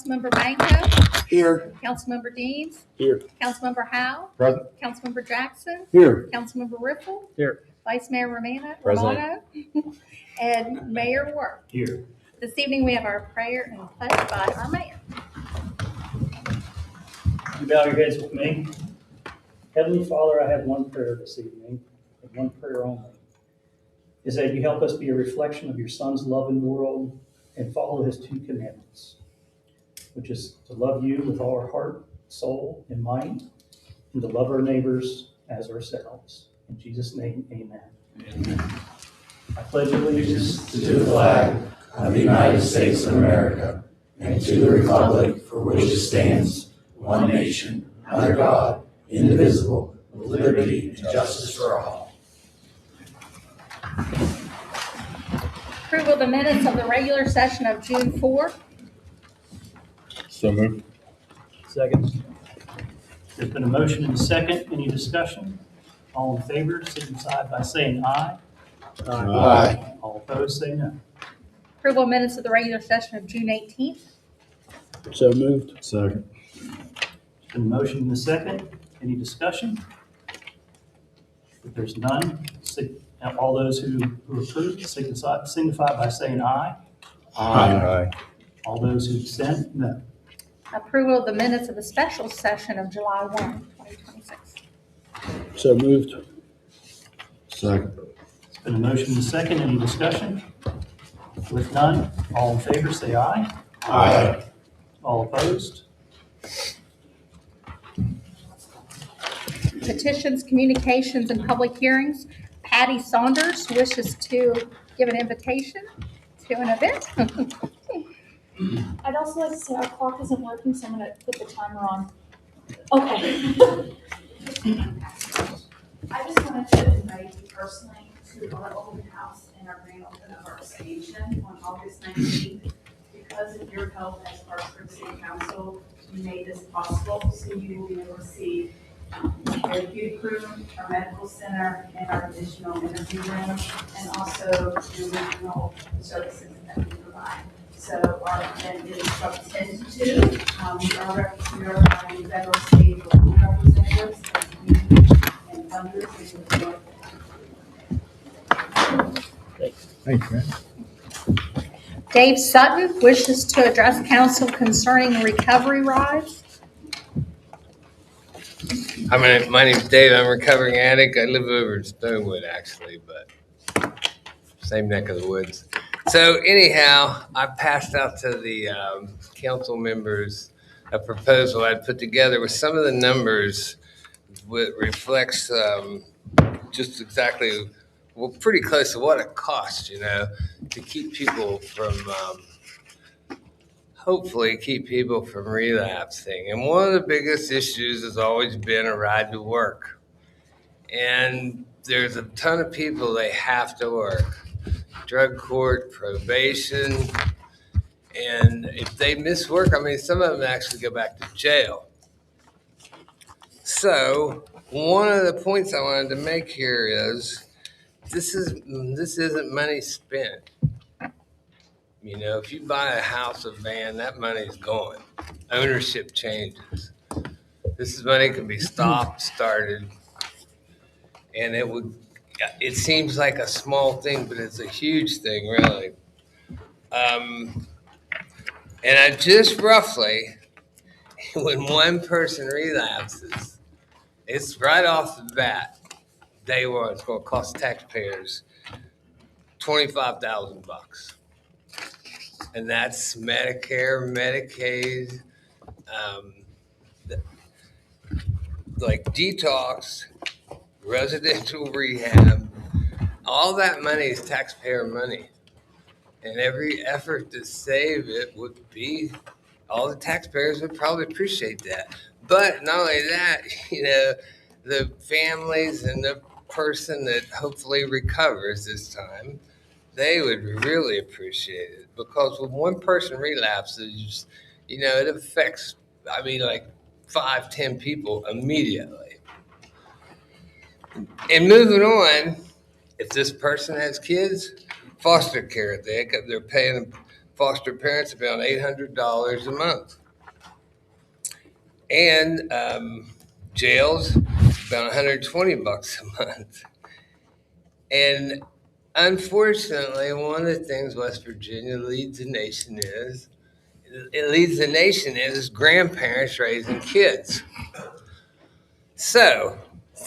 Councilmember Banko, Here. Councilmember Deans, Here. Councilmember Howe, Present. Councilmember Jackson, Here. Councilmember Riffle, Here. Vice Mayor Romano, Present. and Mayor Work. Here. This evening we have our prayer and pledge by our mayor. You bow your heads with me. Heavenly Father, I have one prayer this evening, and one prayer only, is that you help us be a reflection of your Son's love in the world and follow his two commandments, which is to love you with all our heart, soul, and mind, and to love our neighbors as ourselves. In Jesus' name, amen. Amen. I pledge allegiance To the flag of the United States of America and to the republic for which it stands, one nation, under God, indivisible, with liberty and justice for all. Approval of the minutes of the regular session of June 4th. So moved. Second. There's been a motion and a second. Any discussion? All in favor, signify by saying aye. Aye. All opposed, say no. Approval of minutes of the regular session of June 18th. So moved. Second. There's been a motion and a second. Any discussion? If there's none, all those who approve signify by saying aye. Aye. All those who dissent, no. Approval of the minutes of the special session of July 1, 2026. So moved. Second. There's been a motion and a second. Any discussion? With none, all in favor say aye. Aye. All opposed? Petitions, communications, and public hearings. Patty Saunders wishes to give an invitation to an event. I'd also like to say our clock isn't working, so I'm going to put the timer on. Okay. I just wanted to invite you personally to our open house and our grand opening of our expansion on August 19th. Because of your help as Clarksburg City Council, you made this possible, so you will be able to see our therapeutic room, our medical center, and our additional interview room, and also the regional services that we provide. So our event is from 10 to 2. We are having federal, state, and local representatives and funders. Thanks, man. Dave Sutton wishes to address council concerning recovery rides. Hi, my name's Dave. I'm a recovering addict. I live over in Stonewood, actually, but same neck of the woods. So anyhow, I passed out to the council members a proposal I'd put together with some of the numbers that reflects just exactly, well, pretty close to what it costs, to keep people from hopefully keep people from relapsing. And one of the biggest issues has always been a ride to work. And there's a ton of people they have to work. Drug court, probation, and if they miss work, some of them actually go back to jail. So one of the points I wanted to make here is this isn't money spent. If you buy a house or van, that money's gone. Ownership changes. This money can be stopped, started, and it seems like a small thing, but it's a huge thing, really. And I just roughly, when one person relapses, it's right off the bat, day one, it's going to cost taxpayers $25,000. And that's Medicare, Medicaid, like detox, residential rehab. All that money is taxpayer money. And every effort to save it would be, all the taxpayers would probably appreciate that. But not only that, the families and the person that hopefully recovers this time, they would really appreciate it, because when one person relapses, it affects, like 5-10 people immediately. And moving on, if this person has kids, foster care, they're paying foster parents about $800 a month. And jails, about $120 a month. And unfortunately, one of the things West Virginia leads the nation is grandparents raising kids. So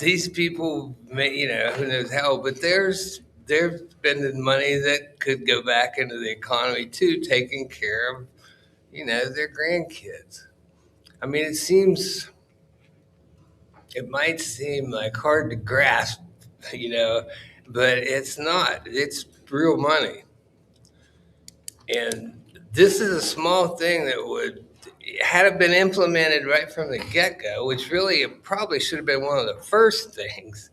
these people may, who knows how, but they're spending money that could go back into the economy too, taking care of, their grandkids. I mean, it might seem like hard to grasp, but it's not. It's real money. And this is a small thing that had it been implemented right from the get-go, which really it probably should have been one of the first things,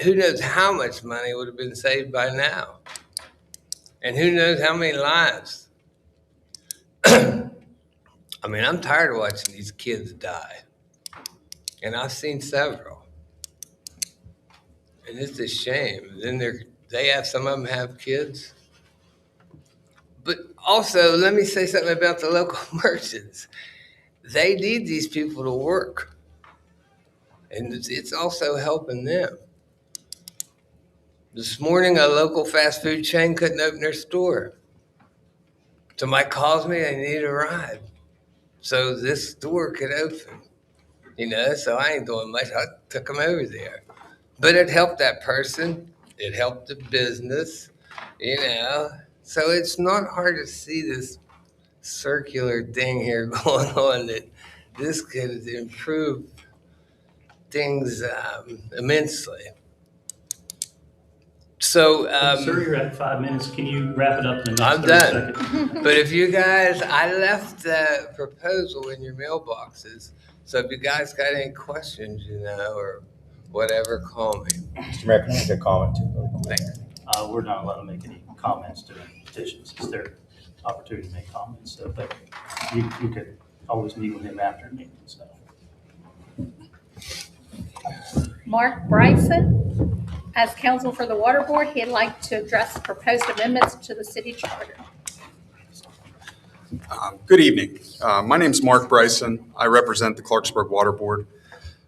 who knows how much money would have been saved by now? And who knows how many lives? I mean, I'm tired of watching these kids die. And I've seen several. And it's a shame. Then some of them have kids. But also, let me say something about the local merchants. They need these people to work. And it's also helping them. This morning, a local fast food chain couldn't open their store. Somebody calls me, they need a ride. So this store could open. So I ain't doing much. I took them over there. But it helped that person. It helped the business, So it's not hard to see this circular thing here going on that this could improve things immensely. So, Sir, you're at 5 minutes. Can you wrap it up in the I'm next 30 done. seconds? But if you guys, I left the proposal in your mailboxes. So if you guys got any questions, or whatever, call me. Mr. Mayor, can I make a comment too, really quick? Thanks. We're not allowed to make any comments to petitions. It's their opportunity to make comments. So, but you could always meet with him after the meeting. So. Mark Bryson, as counsel for the Water Board, he'd like to address proposed amendments to the city charter. Good evening. My name is Mark Bryson. I represent the Clarksburg Water Board.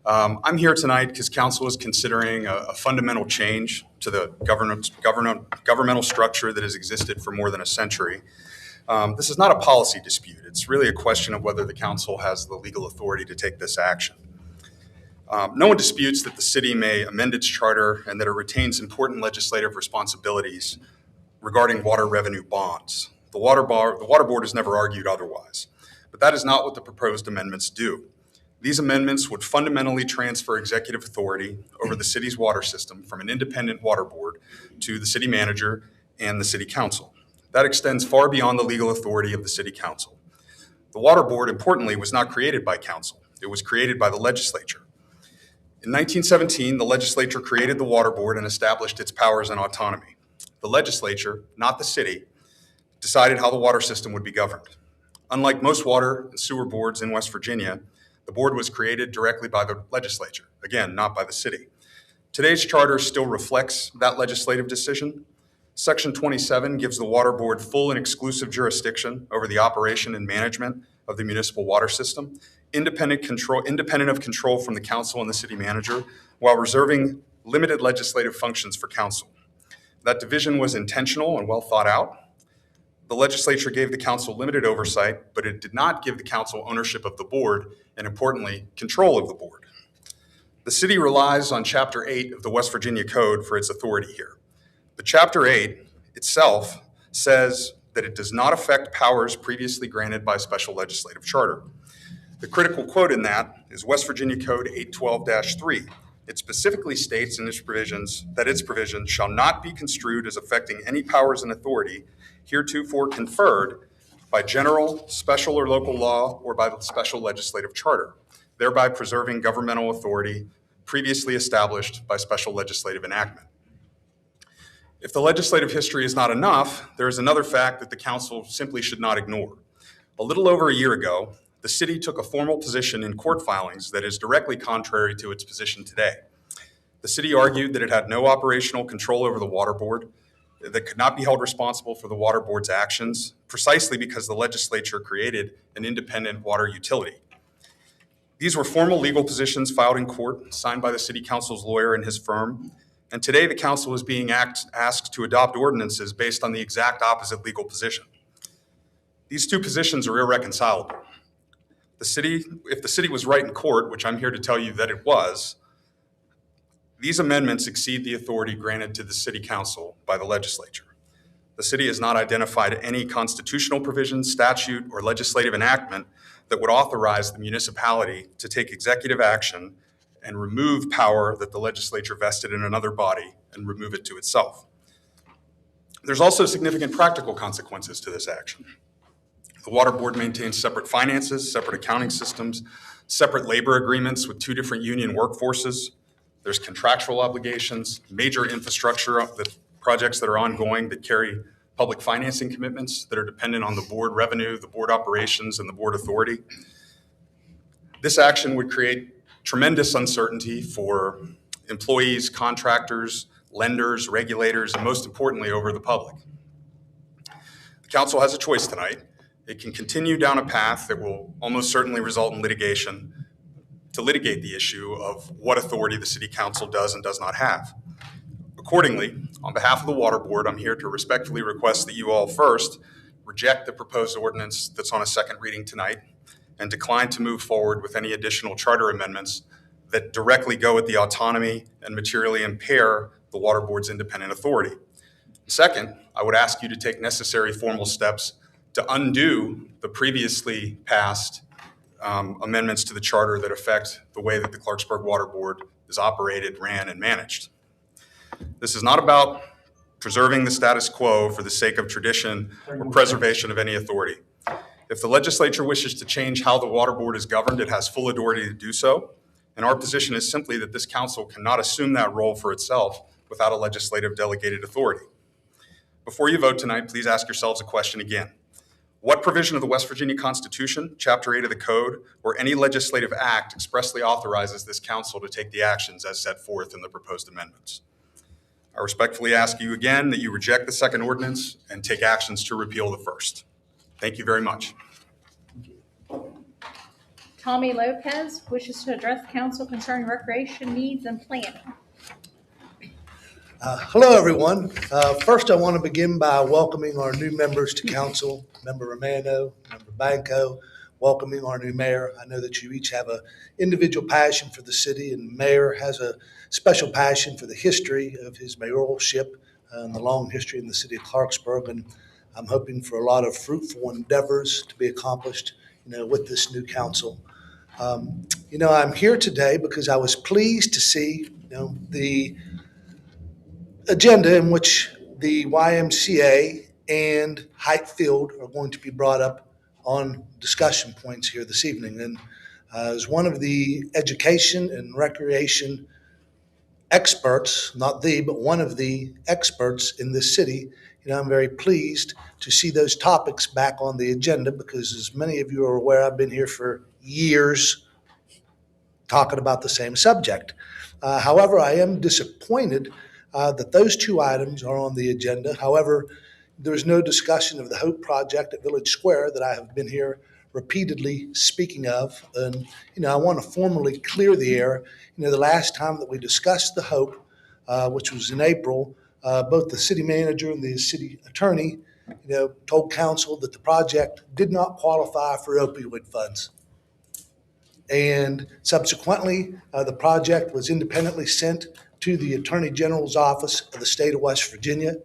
I'm here tonight because council is considering a fundamental change to the governmental structure that has existed for more than a century. This is not a policy dispute. It's really a question of whether the council has the legal authority to take this action. No one disputes that the city may amend its charter and that it retains important legislative responsibilities regarding water revenue bonds. The Water Board has never argued otherwise, but that is not what the proposed amendments do. These amendments would fundamentally transfer executive authority over the city's water system from an independent water board to the city manager and the city council. That extends far beyond the legal authority of the city council. The Water Board, importantly, was not created by council. It was created by the legislature. In 1917, the legislature created the Water Board and established its powers and autonomy. The legislature, not the city, decided how the water system would be governed. Unlike most water and sewer boards in West Virginia, the board was created directly by the legislature, again, not by the city. Today's charter still reflects that legislative decision. Section 27 gives the Water Board full and exclusive jurisdiction over the operation and management of the municipal water system, independent of control from the council and the city manager, while reserving limited legislative functions for council. That division was intentional and well thought out. The legislature gave the council limited oversight, but it did not give the council ownership of the board and, importantly, control of the board. The city relies on Chapter 8 of the West Virginia Code for its authority here. But Chapter 8 itself says that it does not affect powers previously granted by special legislative charter. The critical quote in that is West Virginia Code 812-3. It specifically states in its provisions that its provisions shall not be construed as affecting any powers and authority heretofore conferred by general, special, or local law or by the special legislative charter, thereby preserving governmental authority previously established by special legislative enactment. If the legislative history is not enough, there is another fact that the council simply should not ignore. A little over a year ago, the city took a formal position in court filings that is directly contrary to its position today. The city argued that it had no operational control over the Water Board. that could not be held responsible for the water board's actions, precisely because the legislature created an independent water utility. These were formal legal positions filed in court, signed by the city council's lawyer and his firm, and today the council is being asked to adopt ordinances based on the exact opposite legal position. These two positions are irreconcilable. If the city was right in court, which I'm here to tell you that it was, these amendments exceed the authority granted to the city council by the legislature. The city has not identified any constitutional provision, statute, or legislative enactment that would authorize the municipality to take executive action and remove power that the legislature vested in another body and remove it to itself. There's also significant practical consequences to this action. The water board maintains separate finances, separate accounting systems, separate labor agreements with two different union workforces. There's contractual obligations, major infrastructure projects that are ongoing that carry public financing commitments that are dependent on the board revenue, the board operations, and the board authority. This action would create tremendous uncertainty for employees, contractors, lenders, regulators, and most importantly, over the public. The council has a choice tonight. It can continue down a path that will almost certainly result in litigation to litigate the issue of what authority the city council does and does not have. Accordingly, on behalf of the water board, I'm here to respectfully request that you all first reject the proposed ordinance that's on a second reading tonight and decline to move forward with any additional charter amendments that directly go at the autonomy and materially impair the water board's independent authority. Second, I would ask you to take necessary formal steps to undo the previously passed amendments to the charter that affect the way that the Clarksburg Water Board is operated, ran, and managed. This is not about preserving the status quo for the sake of tradition or preservation of any authority. If the legislature wishes to change how the water board is governed, it has full authority to do so. And our position is simply that this council cannot assume that role for itself without a legislative delegated authority. Before you vote tonight, please ask yourselves a question again. What provision of the West Virginia Constitution, Chapter 8 of the Code, or any legislative act expressly authorizes this council to take the actions as set forth in the proposed amendments? I respectfully ask you again that you reject the second ordinance and take actions to repeal the first. Thank you very much. Tommy Lopez wishes to address council concerning recreation needs and planning. Hello, everyone. First, I want to begin by welcoming our new members to council, Member Romano, Member Banco, welcoming our new mayor. I know that you each have an individual passion for the city, and the mayor has a special passion for the history of his mayoralship and the long history in the city of Clarksburg. And I'm hoping for a lot of fruitful endeavors to be accomplished, with this new council. I'm here today because I was pleased to see, the agenda in which the YMCA and Height Field are going to be brought up on discussion points here this evening. And as one of the education and recreation experts, not the, but one of the experts in this city, I'm very pleased to see those topics back on the agenda because, as many of you are aware, I've been here for years talking about the same subject. However, I am disappointed that those two items are on the agenda. However, there is no discussion of the Hope Project at Village Square that I have been here repeatedly speaking of. And, I want to formally clear the air. The last time that we discussed the Hope, which was in April, both the city manager and the city attorney, told council that the project did not qualify for opioid funds. And subsequently, the project was independently sent to the Attorney General's office of the state of West Virginia.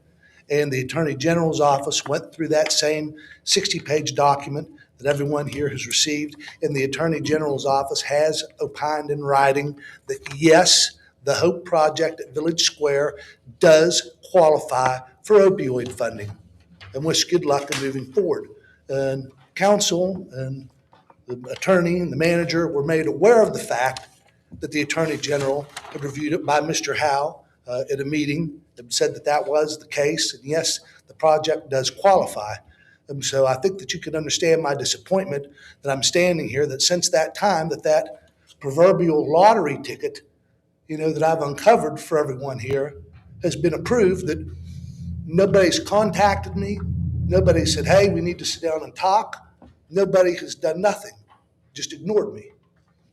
And the Attorney General's office went through that same 60-page document that everyone here has received. And the Attorney General's office has opined in writing that, yes, the Hope Project at Village Square does qualify for opioid funding, and wish good luck in moving forward. And council and the attorney and the manager were made aware of the fact that the Attorney General had reviewed it by Mr. Howe at a meeting and said that that was the case. And yes, the project does qualify. And so I think that you can understand my disappointment that I'm standing here, that since that time that proverbial lottery ticket, that I've uncovered for everyone here has been approved, that Nobody's contacted me. Nobody said, hey, we need to sit down and talk. Nobody has done nothing, just ignored me.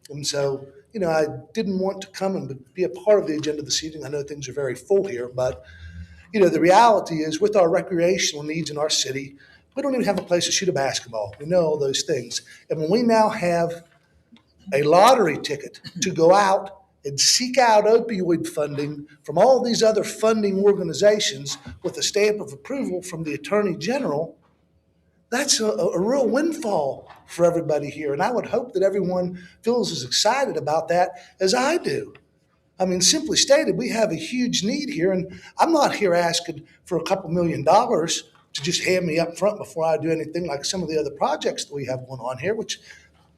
And so, I didn't want to come and be a part of the agenda this evening. I know things are very full here, but, the reality is with our recreational needs in our city, we don't even have a place to shoot a basketball. We know all those things. And when we now have a lottery ticket to go out and seek out opioid funding from all these other funding organizations with a stamp of approval from the Attorney General, that's a real windfall for everybody here. And I would hope that everyone feels as excited about that as I do. I mean, simply stated, we have a huge need here, and I'm not here asking for a couple $1 million to just hand me up front before I do anything like some of the other projects that we have going on here, which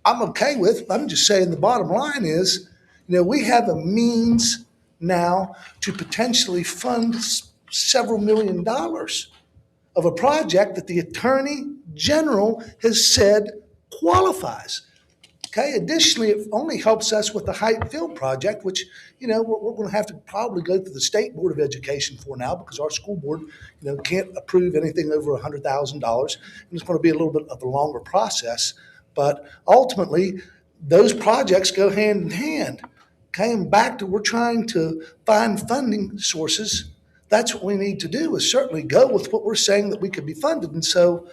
I'm okay with. I'm just saying the bottom line is, we have a means now to potentially fund several $1 million of a project that the Attorney General has said qualifies. Okay. Additionally, it only helps us with the Height Field project, which, we're going to have to probably go through the State Board of Education for now because our school board, can't approve anything over $100,000. And it's going to be a little bit of a longer process. But ultimately, those projects go hand in hand. Okay. And back to we're trying to find funding sources. That's what we need to do is certainly go with what we're saying that we could be funded. And so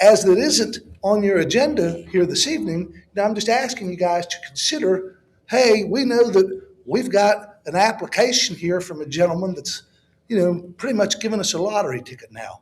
as that isn't on your agenda here this evening, now I'm just asking you guys to consider, hey, we know that we've got an application here from a gentleman that's, pretty much giving us a lottery ticket now.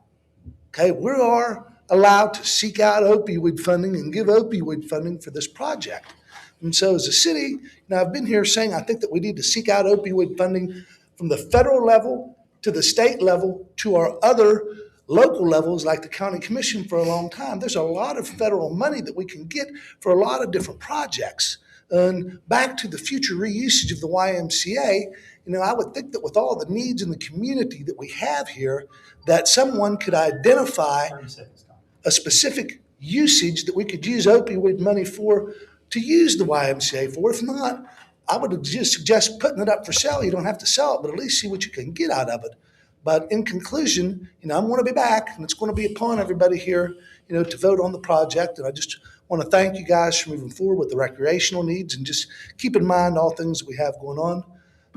Okay, we are allowed to seek out opioid funding and give opioid funding for this project. And so as a city, I've been here saying I think that we need to seek out opioid funding from the federal level to the state level to our other local levels like the county commission for a long time. There's a lot of federal money that we can get for a lot of different projects. And back to the future reusage of the YMCA, I would think that with all the needs in the community that we have here, that someone could identify a specific usage that we could use opioid money for to use the YMCA for. If not, I would just suggest putting it up for sale. You don't have to sell it, but at least see what you can get out of it. But in conclusion, I'm going to be back, and it's going to be upon everybody here, to vote on the project. And I just want to thank you guys for moving forward with the recreational needs and just keep in mind all things that we have going on.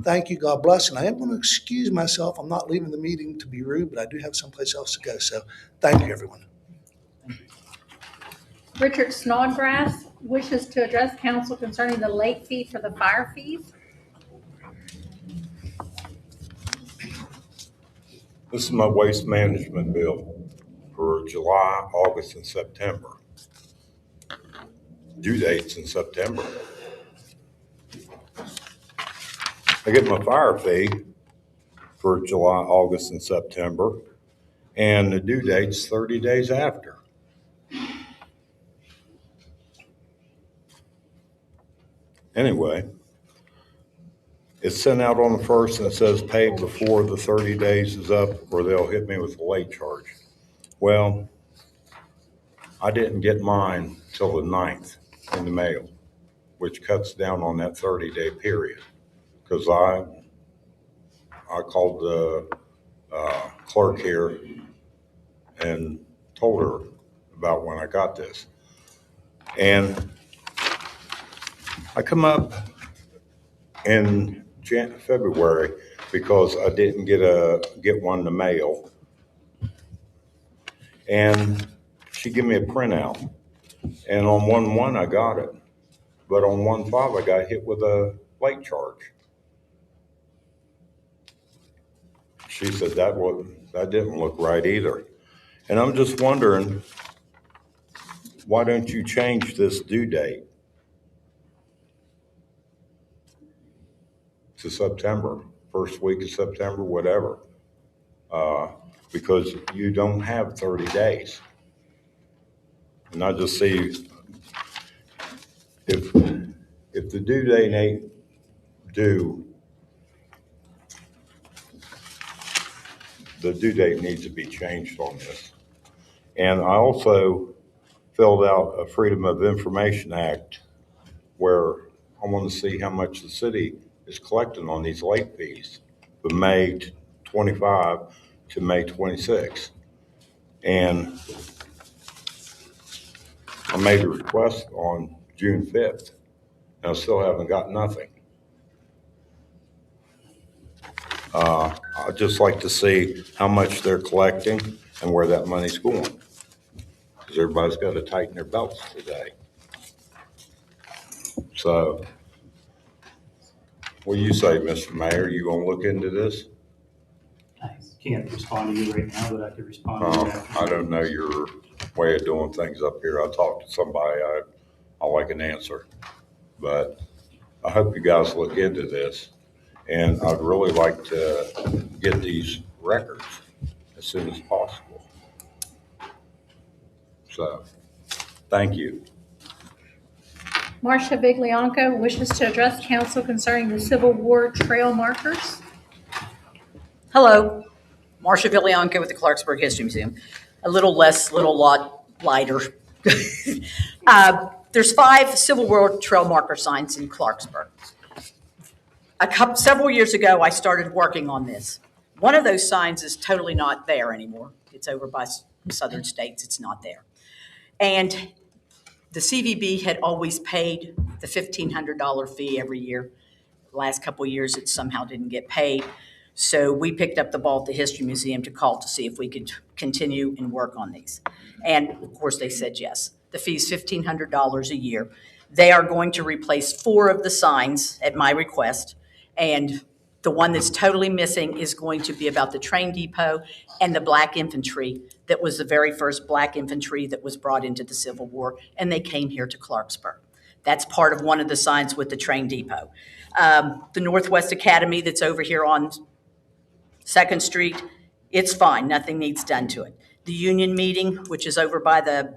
Thank you. God bless. And I am going to excuse myself. I'm not leaving the meeting to be rude, but I do have someplace else to go. So thank you, everyone. Richard Snodgrass wishes to address council concerning the late fee for the fire fees. This is my waste management bill for July, August, and September. Due dates in September. I get my fire fee for July, August, and September, and the due date's 30 days after. Anyway, it's sent out on the 1st and it says pay before the 30 days is up or they'll hit me with a late charge. Well, I didn't get mine till the 9th in the mail, which cuts down on that 30-day period. Because I called the clerk here and told her about when I got this. And I come up in February because I didn't get one in the mail. And she gave me a printout. And on 1/1 I got it. But on 1/5 I got hit with a late charge. She said that didn't look right either. And I'm just wondering, why don't you change this due date to September, first week of September, whatever? Because you don't have 30 days. And I just see if the due date ain't due, the due date needs to be changed on this. And I also filled out a Freedom of Information Act where I want to see how much the city is collecting on these late fees. From May 25 to May 26th. And I made a request on June 5th, and I still haven't got nothing. I'd just like to see how much they're collecting and where that money's going. Because everybody's got to tighten their belts today. So, what do you say, Mr. Mayor? You gonna look into this? I can't respond to you right now, but I could respond to you after. I don't know your way of doing things up here. I talked to somebody, I like an answer. But I hope you guys look into this. And I'd really like to get these records as soon as possible. So, thank you. Marcia Viglianco wishes to address council concerning the Civil War trail markers. Hello, Marcia Viglianco with the Clarksburg History Museum. A little lot lighter. There's 5 Civil War trail marker signs in Clarksburg. Several years ago, I started working on this. One of those signs is totally not there anymore. It's over by southern states. It's not there. And the CVB had always paid the $1,500 fee every year. The last couple of years, it somehow didn't get paid. So we picked up the ball at the History Museum to call to see if we could continue and work on these. And of course, they said yes. The fee is $1,500 a year. They are going to replace 4 of the signs at my request. And the one that's totally missing is going to be about the train depot and the Black Infantry. That was the very first Black Infantry that was brought into the Civil War, and they came here to Clarksburg. That's part of one of the signs with the train depot. The Northwest Academy that's over here on 2nd Street, it's fine. Nothing needs done to it. The Union Meeting, which is over by the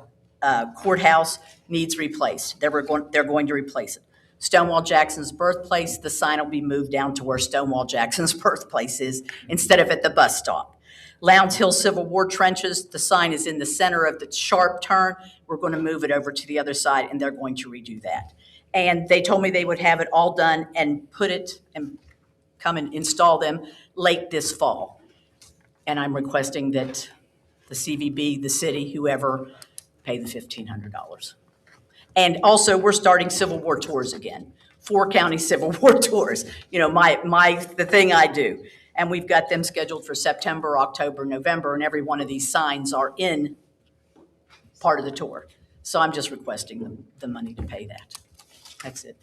courthouse, needs replaced. They're going to replace it. Stonewall Jackson's birthplace, the sign will be moved down to where Stonewall Jackson's birthplace is instead of at the bus stop. Lowndes Hill Civil War trenches, the sign is in the center of the sharp turn. We're going to move it over to the other side, and they're going to redo that. And they told me they would have it all done and put it and come and install them late this fall. And I'm requesting that the CVB, the city, whoever, pay the $1,500. And also, we're starting Civil War tours again, 4 county Civil War tours. You know, the thing I do. And we've got them scheduled for September, October, November, and every one of these signs are in part of the tour. So I'm just requesting the money to pay that. That's it.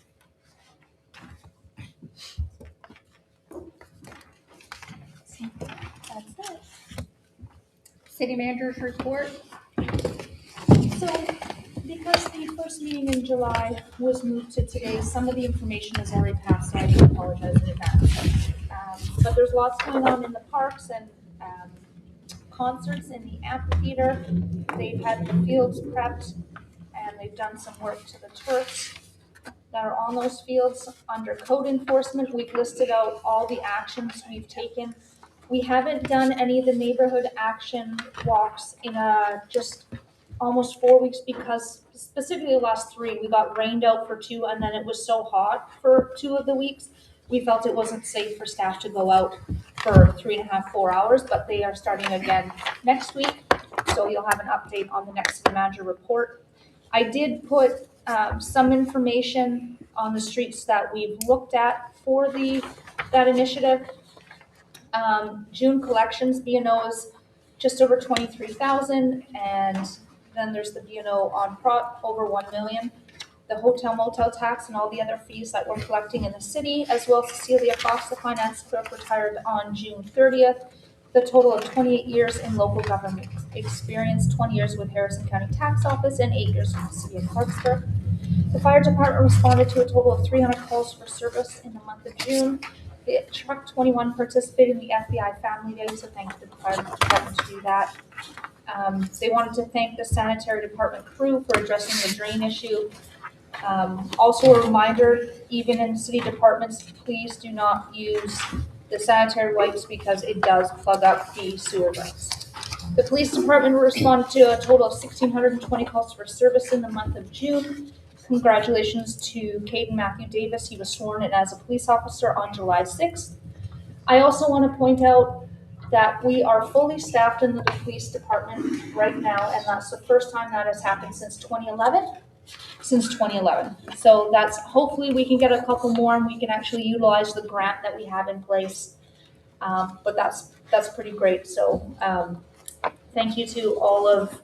That's it. City manager's report. So, because the first meeting in July was moved to today, some of the information is already passed, so I do apologize in advance. But there's lots going on in the parks and concerts in the amphitheater. They've had the fields prepped and they've done some work to the turfs that are on those fields. Under code enforcement, we've listed out all the actions we've taken. We haven't done any of the neighborhood action walks in just almost 4 weeks because specifically the last 3, we got rained out for 2 and then it was so hot for 2 of the weeks. We felt it wasn't safe for staff to go out for 3.5, 4 hours, but they are starting again next week. So you'll have an update on the next city manager report. I did put some information on the streets that we've looked at for that initiative. June collections, B&O is just over 23,000, and then there's the B&O on prop over 1 million. The hotel motel tax and all the other fees that we're collecting in the city, as well as Cecilia Fox, the finance clerk, retired on June 30th. The total of 28 years in local government experience, 20 years with Harrison County Tax Office, and 8 years with the city of Clarksburg. The fire department responded to a total of 300 calls for service in the month of June. The Truck 21 participated in the FBI Family Day, so thank you to the fire department to do that. They wanted to thank the sanitary department crew for addressing the drain issue. Also a reminder, even in city departments, please do not use the sanitary wipes because it does plug up the sewer lines. The police department responded to a total of 1,620 calls for service in the month of June. Congratulations to Caden Matthew Davis. He was sworn in as a police officer on July 6th. I also want to point out that we are fully staffed in the police department right now, and that's the first time that has happened since 2011. So that's, hopefully we can get a couple more and we can actually utilize the grant that we have in place. But that's pretty great. So thank you to all of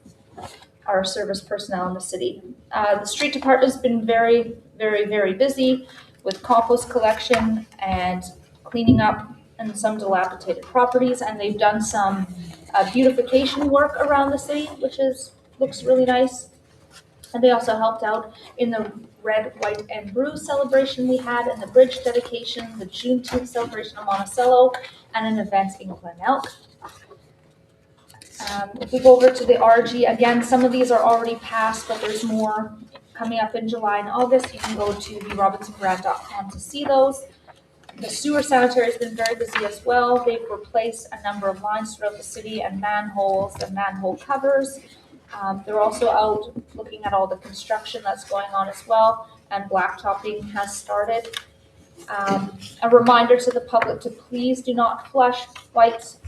our service personnel in the city. The street department's been very, very, very busy with compost collection and cleaning up in some dilapidated properties, and they've done some beautification work around the city, which looks really nice. And they also helped out in the red, white, and blue celebration we had, and the bridge dedication, the Juneteenth celebration in Monticello, and an event in Glen Elk. If we go over to the RG, again, some of these are already passed, but there's more coming up in July and August. You can go to therobinsongrad.com to see those. The sewer sanitary has been very busy as well. They've replaced a number of lines throughout the city and manholes and manhole covers. They're also out looking at all the construction that's going on as well, and blacktopping has started. A reminder to the public to please do not flush wipes.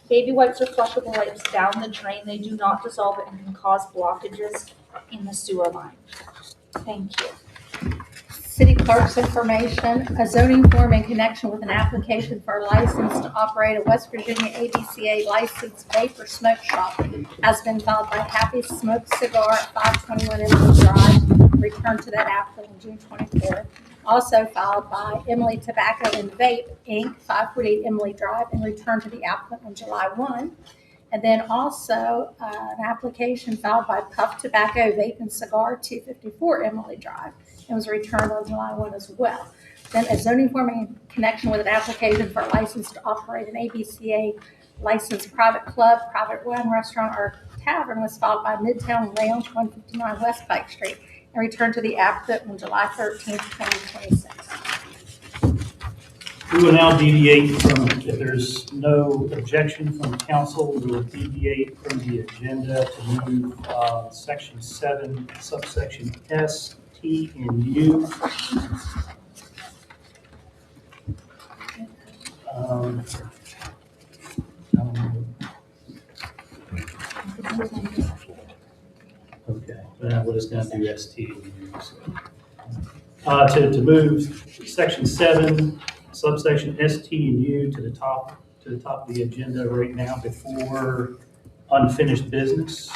Baby wipes or flushable wipes down the drain. They do not dissolve and can cause blockages in the sewer line. Thank you. City clerk's information, a zoning form in connection with an application for a license to operate a West Virginia ABCA licensed vape or smoke shop has been filed by Happy Smoke Cigar at 521 Emily Drive, returned to that applicant on June 24th. Also filed by Emily Tobacco and Vape, Inc., 548 Emily Drive, and returned to the applicant on July 1. And then also an application filed by Puff Tobacco Vape and Cigar, 254 Emily Drive, and was returned on July 1 as well. Then a zoning form in connection with an application for a license to operate an ABCA licensed private club, private wine restaurant, or tavern was filed by Midtown Lounge, 159 West Pike Street, and returned to the applicant on July 13th, 2026. We will now deviate from, if there's no objection from council, we will deviate from the agenda to move section 7, subsection S, T, and U. Okay, then we're just going to do S, T, and U. So. To move section 7, subsection S, T, and U to the top of the agenda right now before unfinished business.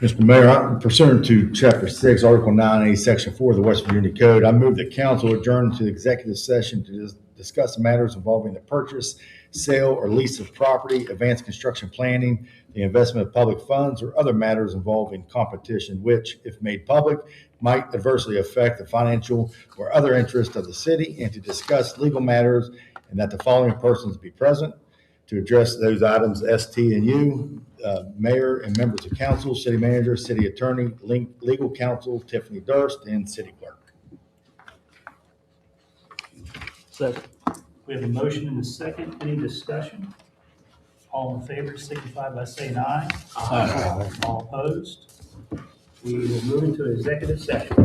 Mr. Mayor, pursuant to Chapter 6, Article 9A, Section 4 of the West Virginia Code, I move that council adjourn to the executive session to discuss matters involving the purchase, sale, or lease of property, advanced construction planning, the investment of public funds, or other matters involving competition, which, if made public, might adversely affect the financial or other interests of the city, and to discuss legal matters, and that the following persons be present to address those items, S, T, and U, mayor and members of council, city manager, city attorney, legal counsel, Tiffany Durst, and city clerk. Second. We have a motion and a second. Any discussion? All in favor signify by saying aye. Aye. All opposed? We will move into executive session.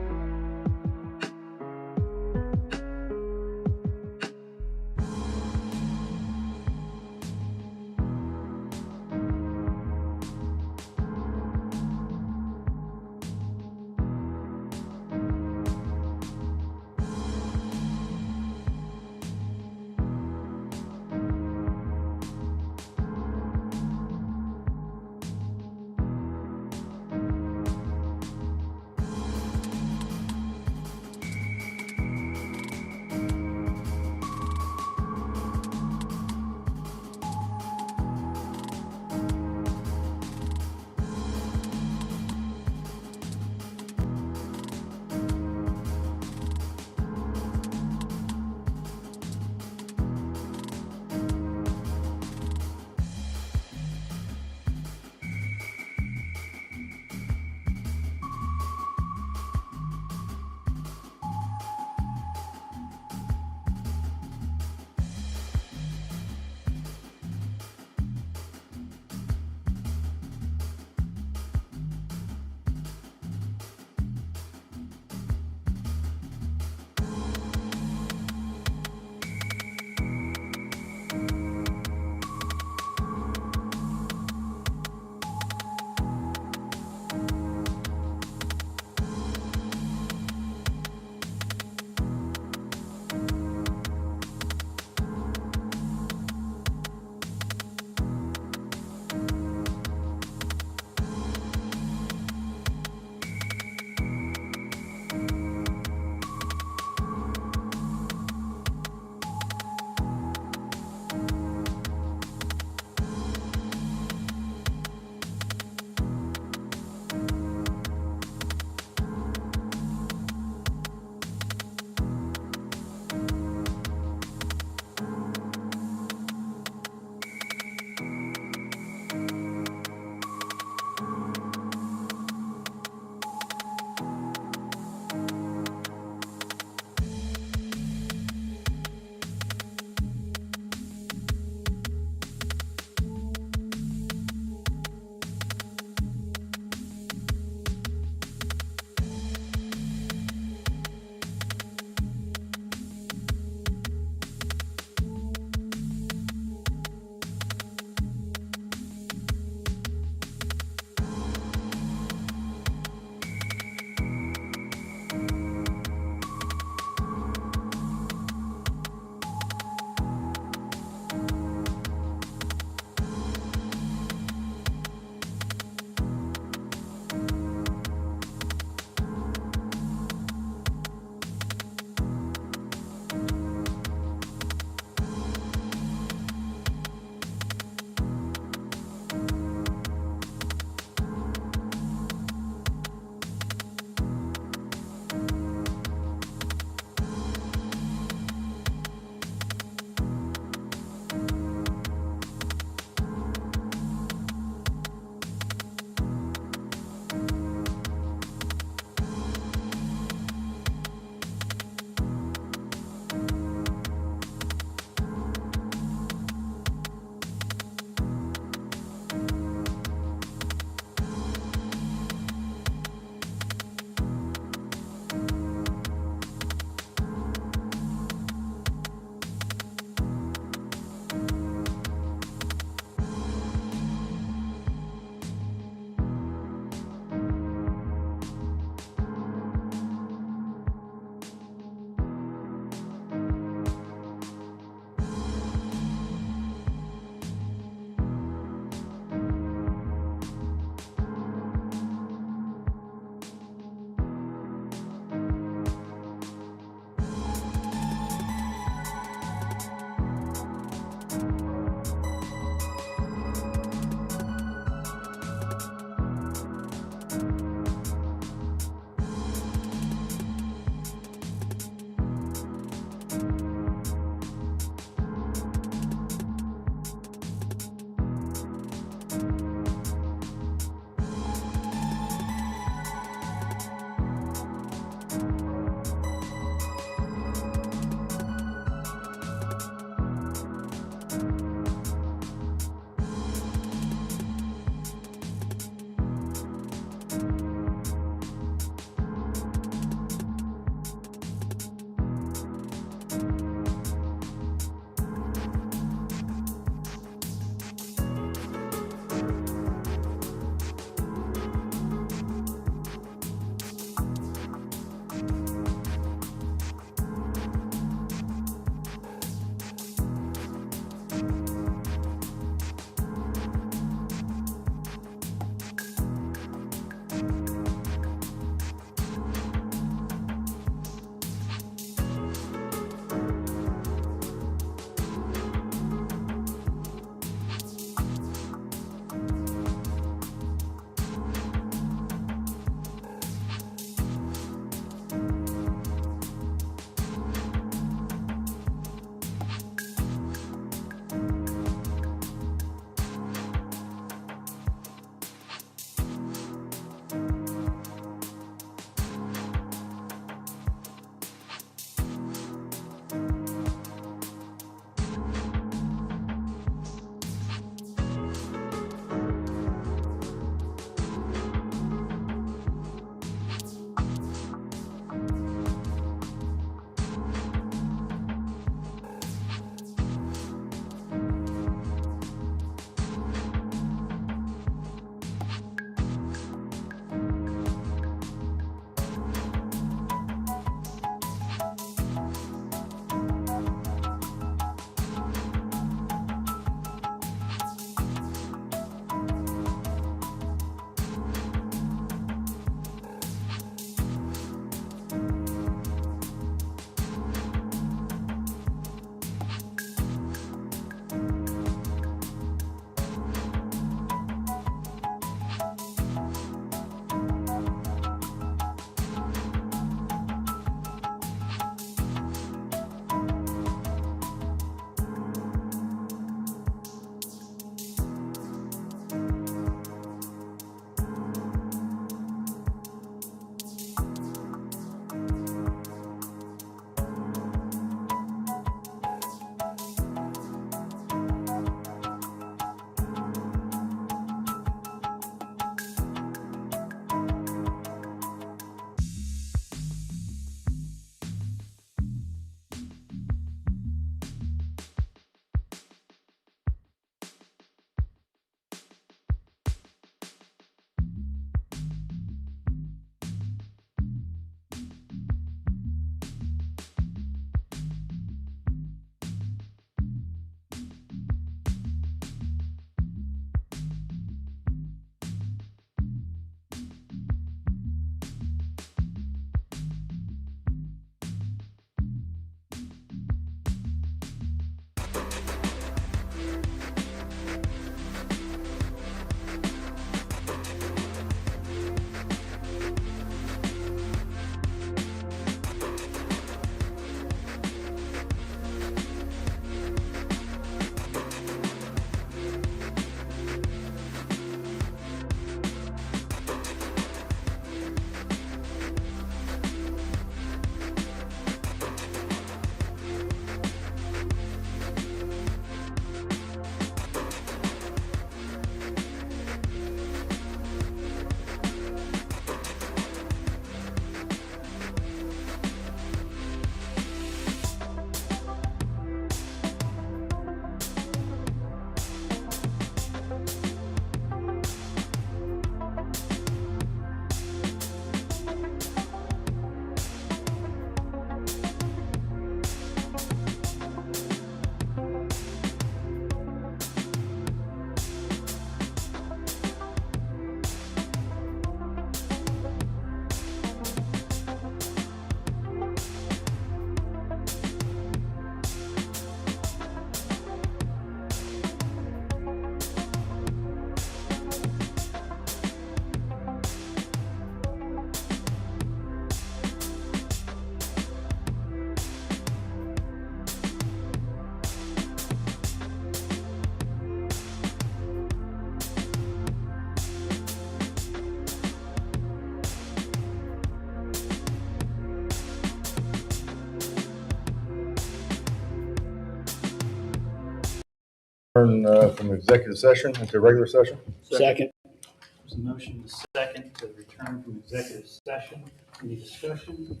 from executive session into regular session. Second. There's a motion to second to return from executive session. Any discussion?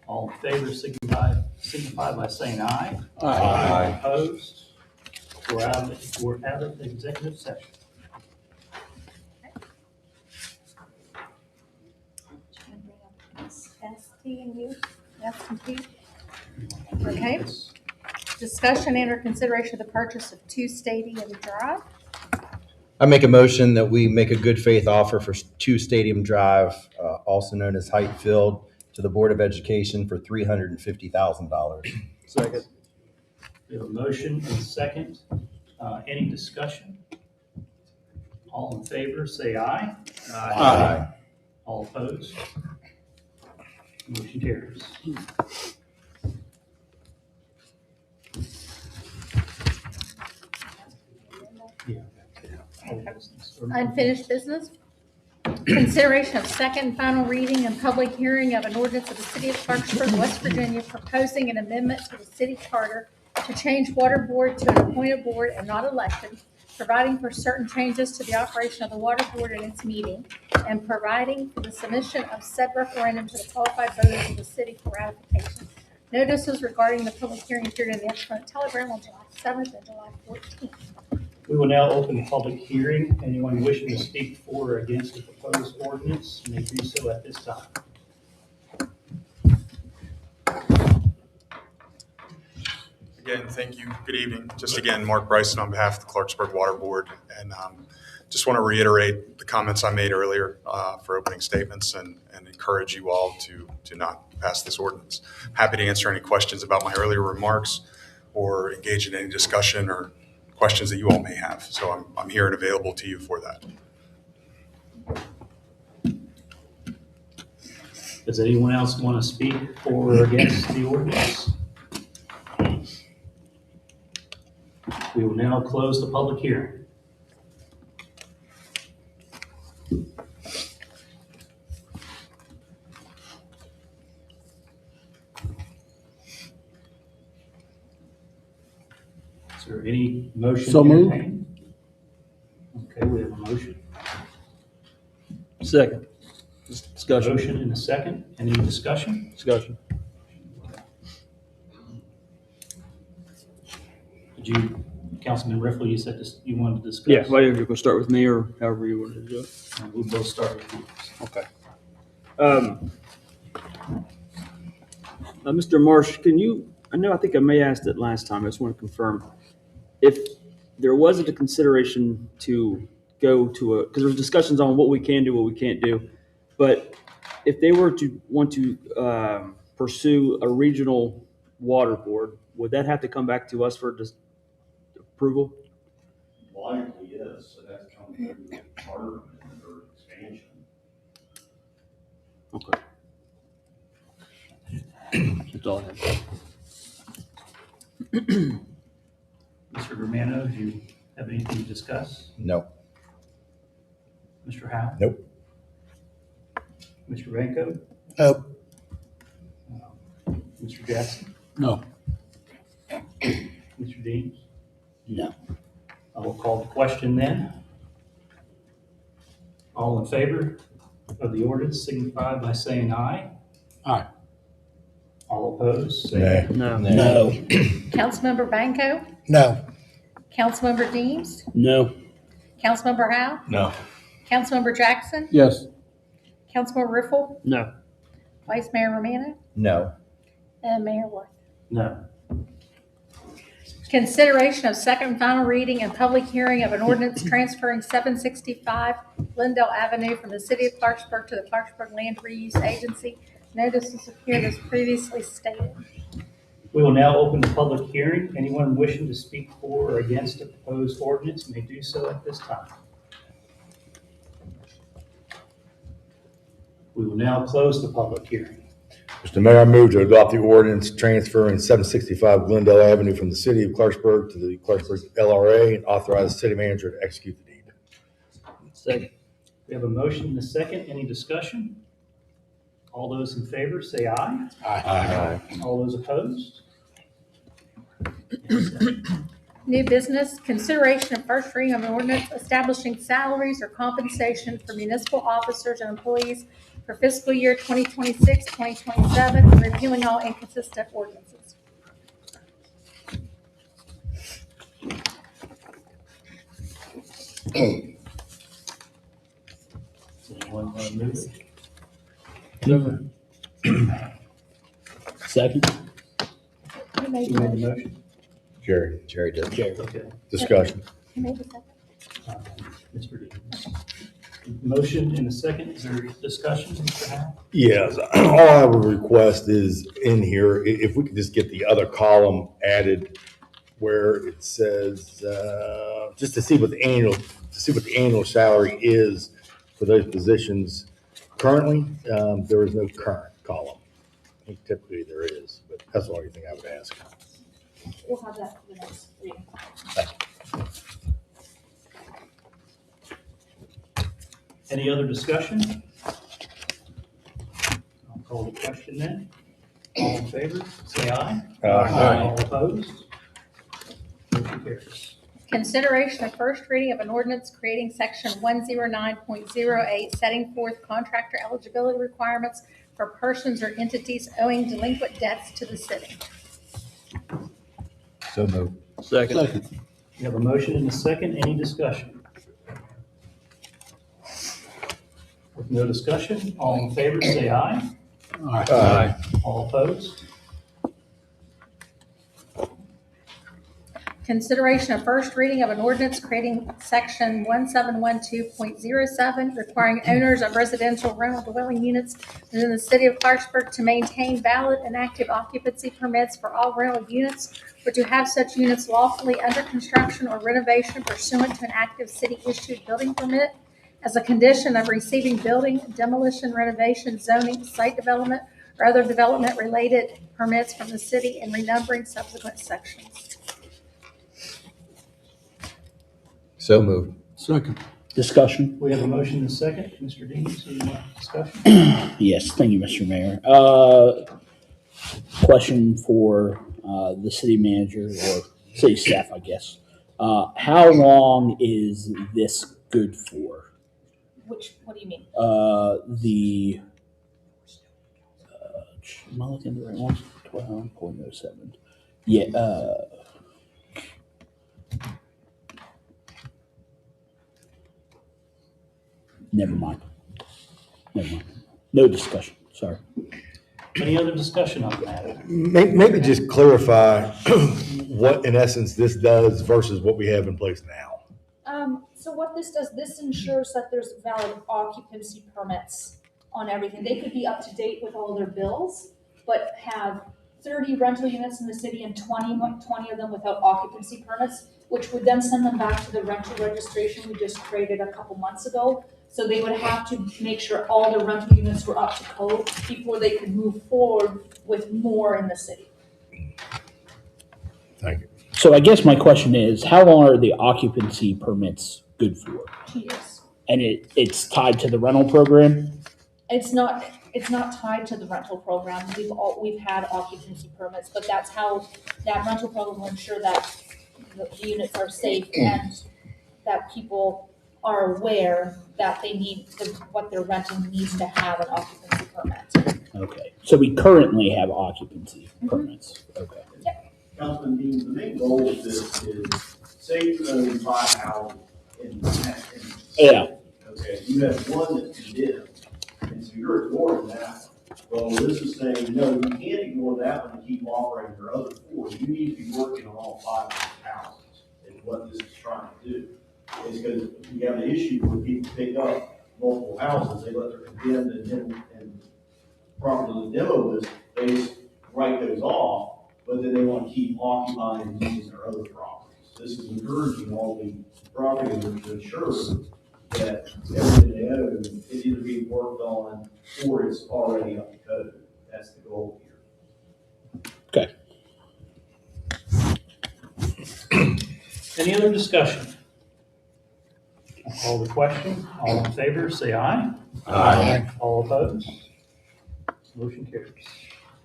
All in favor signify by saying aye. Aye. Opposed? We're out of the executive session. ST and U, S and P. Okay. Discussion and or consideration of the purchase of 2 Stadium Drive. I make a motion that we make a good faith offer for 2 Stadium Drive, also known as Height Field, to the Board of Education for $350,000. Second. We have a motion and a second. Any discussion? All in favor, say aye. Aye. All opposed? Motion carries. Unfinished business. Consideration of second and final reading and public hearing of an ordinance of the City of Clarksburg, West Virginia, proposing an amendment to the city charter to change water board to an appointed board and not elected, providing for certain changes to the operation of the water board in its meeting, and providing for the submission of said referendum to the qualified voters of the city for ratification. Notices regarding the public hearing appeared in the Exponent Telegram on July 7th and July 14th. We will now open the public hearing. Anyone wishing to speak for or against the proposed ordinance may do so at this time. Again, thank you. Good evening. Just again, Mark Bryson on behalf of the Clarksburg Water Board. And just want to reiterate the comments I made earlier for opening statements and encourage you all to not pass this ordinance. Happy to answer any questions about my earlier remarks or engage in any discussion or questions that you all may have. So I'm here and available to you for that. Does anyone else want to speak for or against the ordinance? We will now close the public hearing. Is there any motion? So moved. entertained? Okay, we have a motion. Second. Discussion. Motion and a second. Any discussion? Discussion. Did you, Councilman Riffle, you said this, you wanted to discuss? Yeah, well, you're going to start with me or however you want to do it. We'll both start with you. Okay. Mr. Marsh, can you, I think I may ask it last time, I just want to confirm. If there wasn't a consideration to go to because there's discussions on what we can do, what we can't do, but if they were to want to pursue a regional water board, would that have to come back to us for approval? Logically, yes, so that's come through the charter amendment or expansion. Okay. That's all I have. Mr. Romano, do you have anything to discuss? No. Mr. Howe? Nope. Mr. Ranko? Nope. Mr. Jackson? No. Mr. Deans? No. I will call the question then. All in favor of the ordinance signify by saying aye. Aye. All opposed, say Nay. No. No. Councilmember Banko? No. Councilmember Deems? No. Councilmember Howe? No. Councilmember Jackson? Yes. Councilmember Riffle? No. Vice Mayor Romano? No. And Mayor Worth. no. Consideration of second and final reading and public hearing of an ordinance transferring 765 Glendale Avenue from the City of Clarksburg to the Clarksburg Land Reuse Agency. Notices appeared as previously stated. We will now open the public hearing. Anyone wishing to speak for or against the proposed ordinance may do so at this time. We will now close the public hearing. Mr. Mayor, I move to adopt the ordinance transferring 765 Glendale Avenue from the City of Clarksburg to the Clarksburg LRA and authorize the city manager to execute the deed. Second. We have a motion and a second. Any discussion? All those in favor say aye. Aye. All those opposed? New business, consideration of first reading of an ordinance establishing salaries or compensation for municipal officers and employees for fiscal year 2026, 2027, and repealing all inconsistent ordinances. Anyone want to move it? Second. Who made Who the made the motion? motion? Jerry did. Jerry. Okay. Discussion. Who made the second? Mr. Deans. Motion in a second. Is there discussion, Mr. Howe? Yes, all I would request is in here, if we could just get the other column added where it says, just to see what the annual salary is for those positions. Currently, there is no current column. I think typically there is, but that's the only thing I would ask. We'll have that for the next reading. Any other discussion? I'll call the question then. All in favor, say aye. All opposed? Motion carries. Consideration of first reading of an ordinance creating section 109.08, setting forth contractor eligibility requirements for persons or entities owing delinquent debts to the city. So moved. Second. We have a motion and a second. Any discussion? With no discussion, all in favor, say aye. Aye. All opposed? Consideration of first reading of an ordinance creating section 1712.07, requiring owners of residential rental dwelling units within the city of Clarksburg to maintain valid and active occupancy permits for all rental units, or to have such units lawfully under construction or renovation pursuant to an active city-issued building permit as a condition of receiving building, demolition, renovation, zoning, site development, or other development-related permits from the city and renumbering subsequent sections. So moved. Second. Discussion. We have a motion and a second. Mr. Deans, do you want discussion? Yes, thank you, Mr. Mayor. Question for the city manager or city staff, I guess. How long is this good for? What do you mean? Am I looking at the right one? 12.07. Yeah. Never mind. No discussion. Sorry. Any other discussion on the matter? Maybe just clarify what in essence this does versus what we have in place now. So what this does, this ensures that there's valid occupancy permits on everything. They could be up to date with all their bills, but have 30 rental units in the city and 20 of them without occupancy permits, which would then send them back to the rental registration we just created a couple months ago. So they would have to make sure all the rental units were up to code before they could move forward with more in the city. Thank you. So I guess my question is, how long are the occupancy permits good for? 2 years. And it's tied to the rental program? It's not tied to the rental program. We've had occupancy permits, but that's how that rental program will ensure that the units are safe and that people are aware that they need what they're renting needs to have an occupancy permit. Okay. So we currently have occupancy permits. Okay. Councilman Dean, the main goal of this is, say you own 5 houses in Yeah. okay, you have one that's condemned, and so you're ignoring that one. Well, this is saying, no, you can't ignore that one and keep operating your other 4. You need to be working on all 5 of those houses, is what this is trying to do. It's because you have an issue where people pick up multiple houses, they let their condemned and properly demo list, they just write those off, but then they want to keep occupying and using their other properties. This is encouraging all the property owners to ensure that everything they own is either being worked on or it's already up to code. That's the goal here. Okay. Any other discussion? I'll call the question. All in favor, say aye. Aye. All opposed? Motion carries.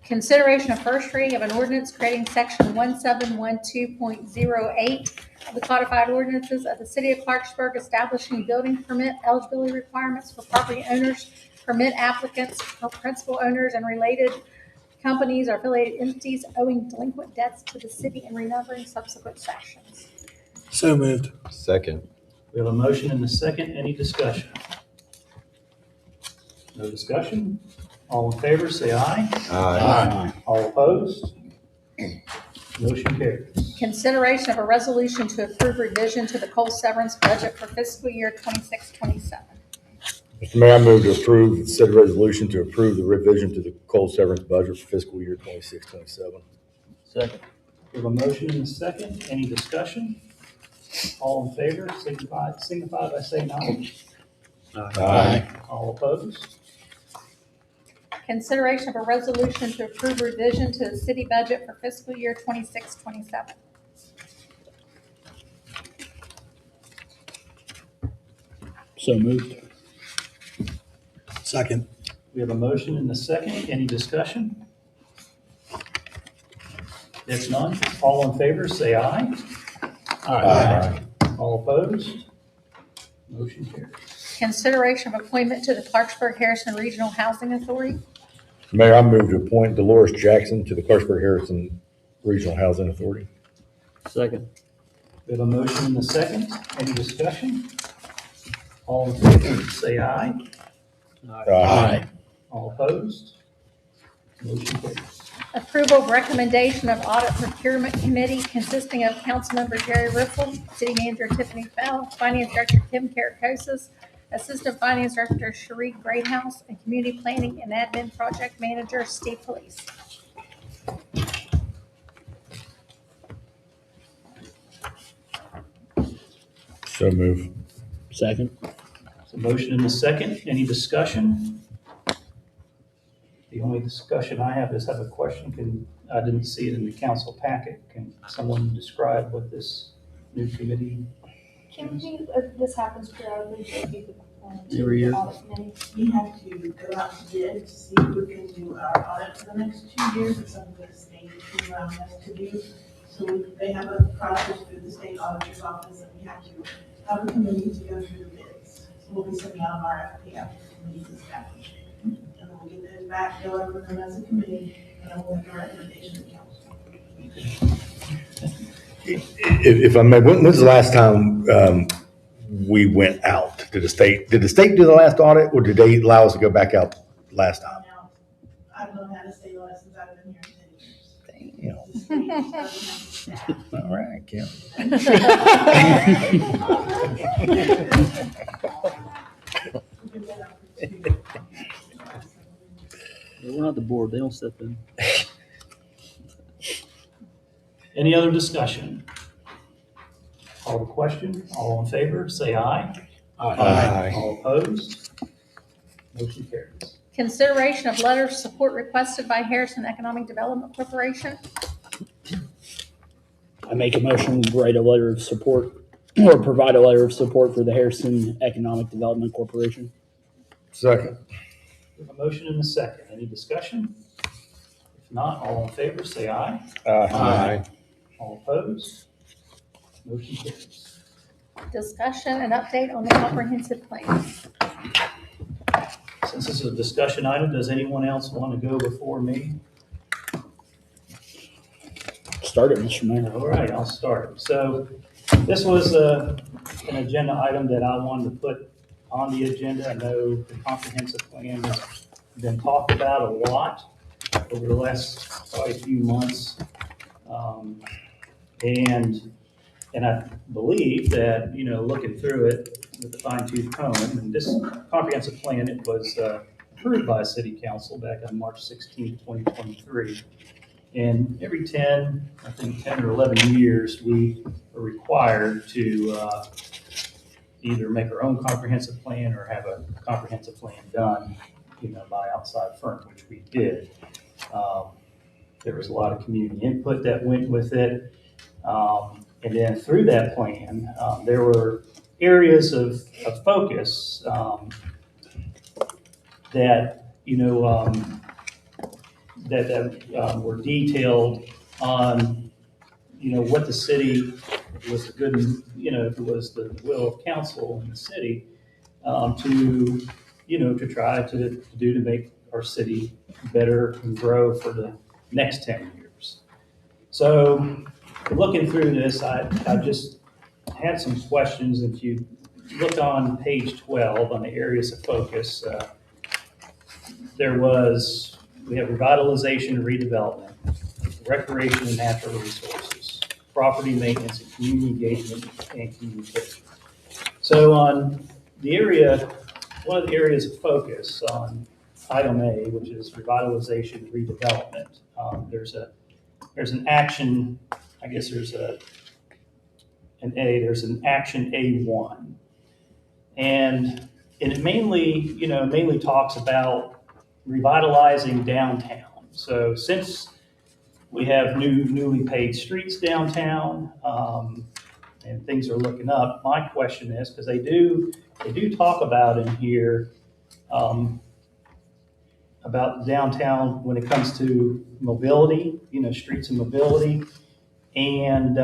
Consideration of first reading of an ordinance creating section 1712.08 of the codified ordinances of the city of Clarksburg, establishing building permit eligibility requirements for property owners, permit applicants, for principal owners, and related companies or affiliated entities owing delinquent debts to the city, and renumbering subsequent sections. So moved. Second. We have a motion and a second. Any discussion? No discussion? All in favor, say aye. Aye. All opposed? Motion carries. Consideration of a resolution to approve revision to the coal severance budget for fiscal year 26-27. Mr. Mayor, I move to approve said resolution to approve the revision to the coal severance budget for fiscal year 26-27. Second. We have a motion and a second. Any discussion? All in favor, signify by saying aye. Aye. All opposed? Consideration of a resolution to approve revision to the city budget for fiscal year 26-27. So moved. Second. We have a motion and a second. Any discussion? If none, all in favor, say aye. Aye. All opposed? Motion carries. Consideration of appointment to the Clarksburg Harrison Regional Housing Authority. Mayor, I move to appoint Dolores Jackson to the Clarksburg Harrison Regional Housing Authority. Second. We have a motion and a second. Any discussion? All in favor, say aye. Aye. All opposed? Motion carries. Approval of recommendation of audit procurement committee consisting of Councilmember Jerry Riffle, City Manager Tiffany Bell, Finance Director Kim Karakosis, Assistant Finance Director Cherie Greathouse, and Community Planning and Admin Project Manager Steve Police. So move. Second. So motion and a second. Any discussion? The only discussion I have is a question. I didn't see it in the council packet. Can someone describe what this new committee? Can we, this happens periodically, so if you could, Every year. audit committee. We have to go out to bid to see who can do our audit for the next 2 years. It's something that the state is allowing us to do. So they have a process through the state auditor's office, and we have to have a committee to go through the bids. So we'll be sending out an RFP after the committee is established. And then we'll get those back, go over them as a committee, and then we'll make a recommendation to council. If I may, when's the last time we went out? Did the state do the last audit, or did they allow us to go back out last time? Now, I've known how to stay on it since I've been here 10 years. Damn. The state doesn't have staff. All right, Kim. We're not the board. They don't step in. Any other discussion? Call the question. All in favor, say aye. Aye. All opposed? Motion carries. Consideration of letter of support requested by Harrison Economic Development Corporation. I make a motion to write a letter of support or provide a letter of support for the Harrison Economic Development Corporation. Second. We have a motion and a second. Any discussion? If not, all in favor, say aye. Aye. All opposed? Motion carries. Discussion and update on the comprehensive plan. Since this is a discussion item, does anyone else want to go before me? Start it, Mr. Mayor. All right, I'll start. So this was an agenda item that I wanted to put on the agenda. I know the comprehensive plan has been talked about a lot over the last probably few months. And I believe that, looking through it with a fine tooth comb, and this comprehensive plan, it was approved by City Council back on March 16, 2023. And every 10 or 11 years, we are required to either make our own comprehensive plan or have a comprehensive plan done, by outside firm, which we did. There was a lot of community input that went with it. And then through that plan, there were areas of focus that, that were detailed on, what the city, if it was a good, if it was the will of council in the city, to try to do to make our city better and grow for the next 10 years. So looking through this, I just had some questions. If you look on page 12 on the areas of focus, we have revitalization and redevelopment, recreation and natural resources, property maintenance and community engagement and communication. So on the area, one of the areas of focus on item A, which is revitalization and redevelopment, there's an action, I guess there's there's an action A1. And it mainly talks about revitalizing downtown. So since we have newly paved streets downtown, and things are looking up, my question is, because they do talk about in here, about downtown when it comes to mobility, streets and mobility, and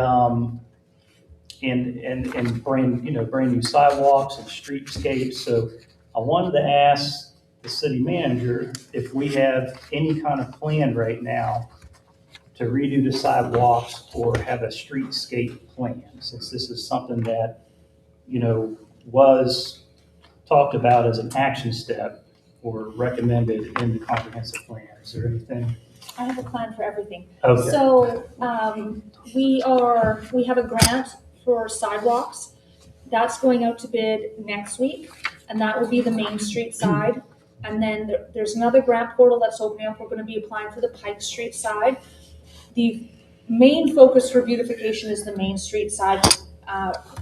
brand new sidewalks and streetscapes. So I wanted to ask the city manager if we have any kind of plan right now to redo the sidewalks or have a streetscape plan, since this is something that, was talked about as an action step or recommended in the comprehensive plan. Is there anything? I have a plan for everything. Okay. So, we have a grant for sidewalks. That's going out to bid next week, and that will be the Main Street side. And then there's another grant portal that's opening up. We're gonna be applying for the Pike Street side. The main focus for beautification is the Main Street side,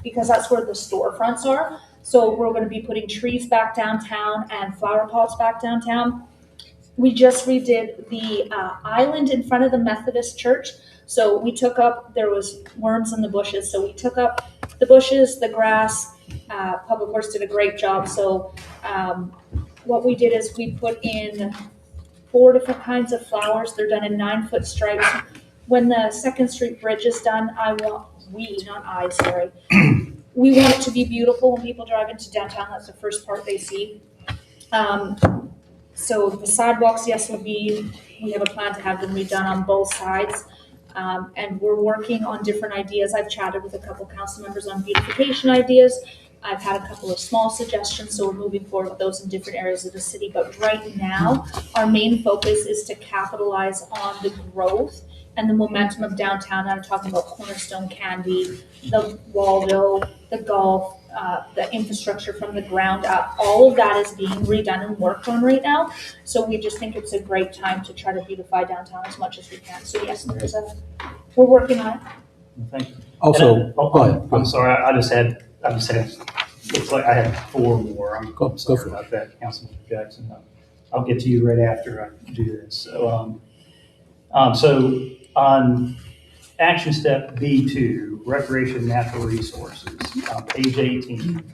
because that's where the storefronts are. So we're gonna be putting trees back downtown and flower pots back downtown. We just redid the island in front of the Methodist church. So we there was worms in the bushes. So we took up the bushes, the grass. Public Works did a great job. So what we did is we put in 4 different kinds of flowers. They're done in 9-foot stripes. When the 2nd Street Bridge is done, we want it to be beautiful when people drive into downtown. That's the first part they see. So the sidewalks, yes, we have a plan to have them redone on both sides. And we're working on different ideas. I've chatted with a couple council members on beautification ideas. I've had a couple of small suggestions, so we're moving forward with those in different areas of the city. But right now, our main focus is to capitalize on the growth and the momentum of downtown. I'm talking about Cornerstone Candy, the Waldo, the golf, the infrastructure from the ground up. All of that is being redone and worked on right now. So we just think it's a great time to try to beautify downtown as much as we can. So yes, we're working on it. Thank you. Also, go ahead. I'm sorry, I just had, looks like I had 4 more. I'm sorry about that, Councilman Jackson. I'll get to you right after I do this. So, so on action step B2, recreation and natural resources, page 18,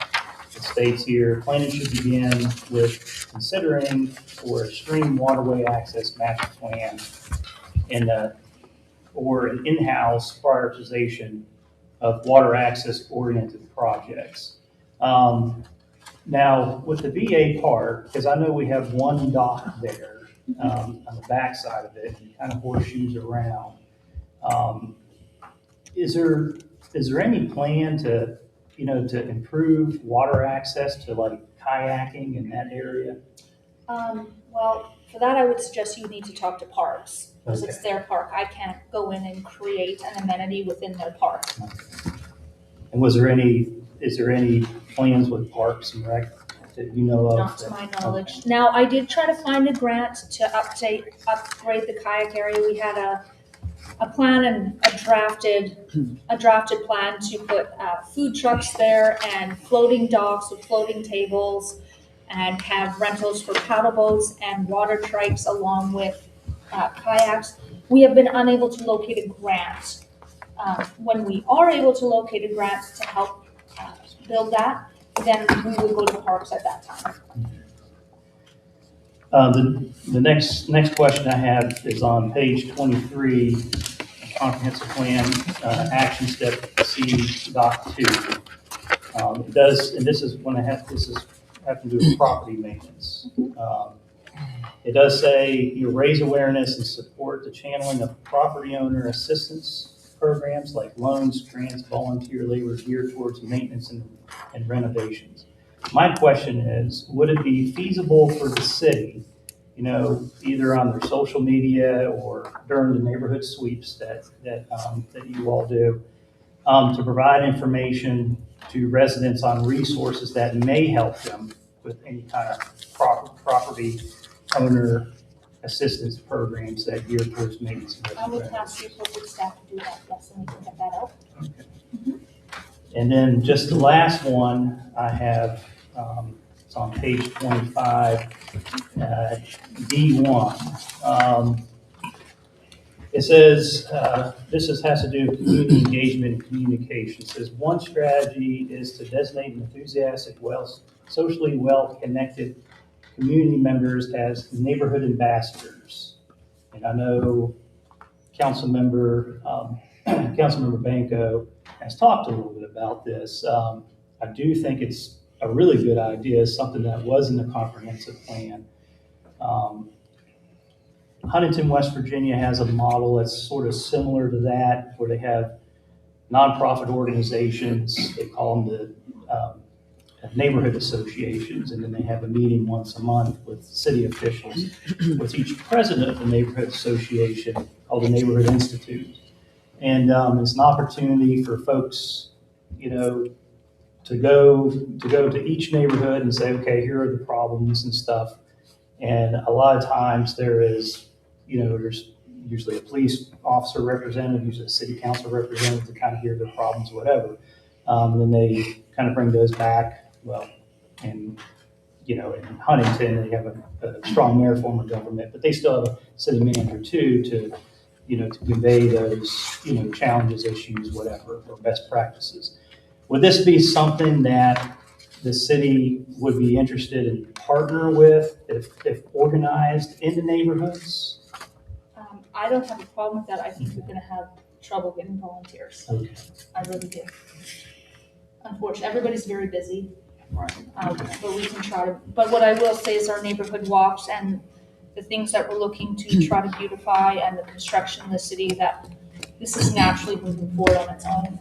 it states here, planning should begin with considering for a stream waterway access master plan or an in-house prioritization of water access oriented projects. Now with the VA part, because I know we have one dock there on the back side of it, and kind of horseshoes around. Is there any plan to improve water access to like kayaking in that area? Well, for that, I would suggest you need to talk to Parks, because Okay. it's their park. I can't go in and create an amenity within their park. And is there any plans with Parks and Rec that you know of? Not to my knowledge. Okay. Now, I did try to find a grant to upgrade the kayak area. We had a plan and a drafted plan to put food trucks there and floating docks with floating tables and have rentals for paddle boats and water trikes along with kayaks. We have been unable to locate a grant. When we are able to locate a grant to help build that, then we will go to Parks at that time. The next question I have is on page 23, comprehensive plan, action step C.2. It does, and this is having to do with property maintenance. It does say you raise awareness and support the channeling of property owner assistance programs like loans, grants, volunteer labor geared towards maintenance and renovations. My question is, would it be feasible for the city, either on their social media or during the neighborhood sweeps that you all do, to provide information to residents on resources that may help them with any kind of property owner assistance programs that gear towards maintenance and I would restoration? ask the appropriate staff to do that, yes, and we can get that out. And then just the last one I have, it's on page 25, D1. It says, has to do with community engagement and communication. It says, one strategy is to designate enthusiastic, socially well-connected community members as neighborhood ambassadors. And I know Councilmember Banco has talked a little bit about this. I do think it's a really good idea, something that was in the comprehensive plan. Huntington, West Virginia has a model that's sort of similar to that, where they have nonprofit organizations, they call them the neighborhood associations, and then they have a meeting once a month with city officials, with each president of the neighborhood association, called the Neighborhood Institute. And it's an opportunity for folks, to go to each neighborhood and say, okay, here are the problems and stuff. And a lot of times there's usually a police officer representative, usually a city council representative to kind of hear the problems, whatever. And then they kind of bring those back. Well, and in Huntington, they have a strong mayor form of government, but they still have a city manager too to convey those, challenges, issues, whatever, or best practices. Would this be something that the city would be interested in partner with if organized in the neighborhoods? I don't have a problem with that. I think we're gonna have trouble getting volunteers. Okay. I really do. Unfortunately, everybody's very busy. But we can try to, but what I will say is our neighborhood walks and the things that we're looking to try to beautify and the construction in the city, that this is naturally moving forward on its own.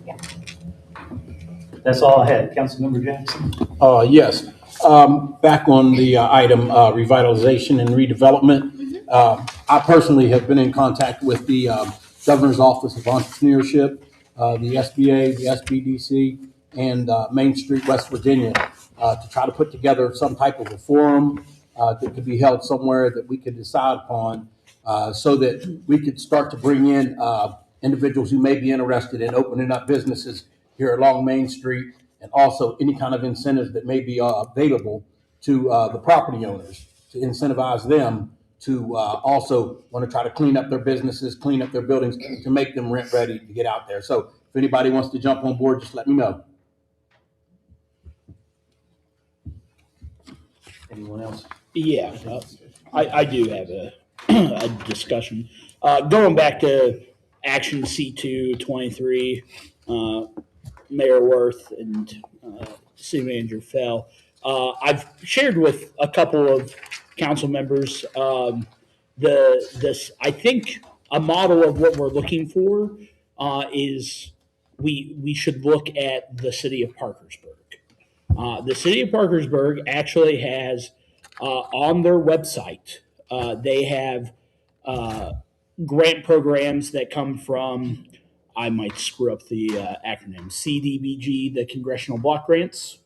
Yeah. That's all I had. Councilmember Jackson? Yes. Back on the item, revitalization and redevelopment. I personally have been in contact with the Governor's Office of Entrepreneurship, the SBA, the SBDC, and Main Street, West Virginia, to try to put together some type of a forum that could be held somewhere that we could decide upon, so that we could start to bring in individuals who may be interested in opening up businesses here along Main Street, and also any kind of incentives that may be available to the property owners to incentivize them to also want to try to clean up their businesses, clean up their buildings, to make them rent ready to get out there. So if anybody wants to jump on board, just let me know. Anyone else? Yeah, I do have a discussion. Going back to Action C2 23, Mayor Worth and City Manager Fell. I've shared with a couple of council members I think a model of what we're looking for is we should look at the city of Parkersburg. The city of Parkersburg actually has on their website, they have grant programs that come from, I might screw up the acronym, CDBG, the Congressional Block Grants.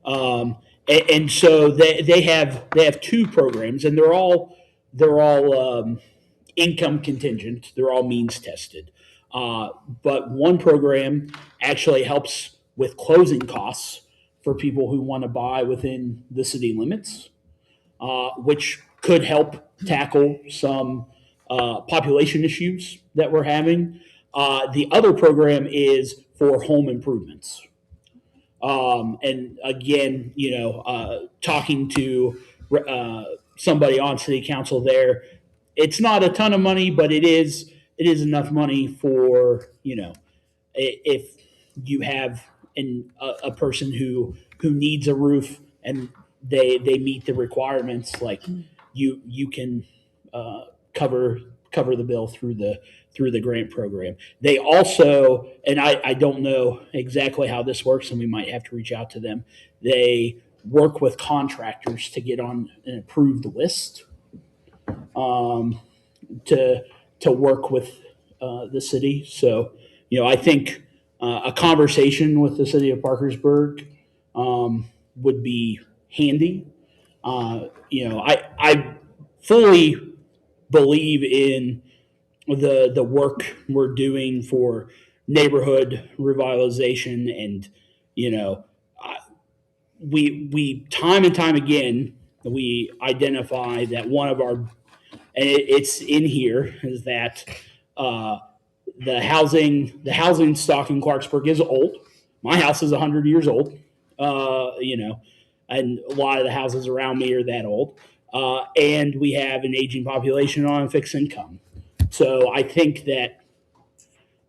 And so they have two programs, and they're all income contingent. They're all means tested. But one program actually helps with closing costs for people who want to buy within the city limits, which could help tackle some population issues that we're having. The other program is for home improvements. And again, talking to somebody on city council there. It's not a ton of money, but it is enough money for, if you have a person who needs a roof and they meet the requirements, like you can cover the bill through the grant program. They also, and I don't know exactly how this works, and we might have to reach out to them. They work with contractors to get on an approved list, to work with the city. So, I think a conversation with the city of Parkersburg would be handy. I fully believe in the work we're doing for neighborhood revitalization, and we time and time again we identify that one of our, and it's in here, is that the housing stock in Clarksburg is old. My house is 100 years old, and a lot of the houses around me are that old. And we have an aging population on fixed income. So I think that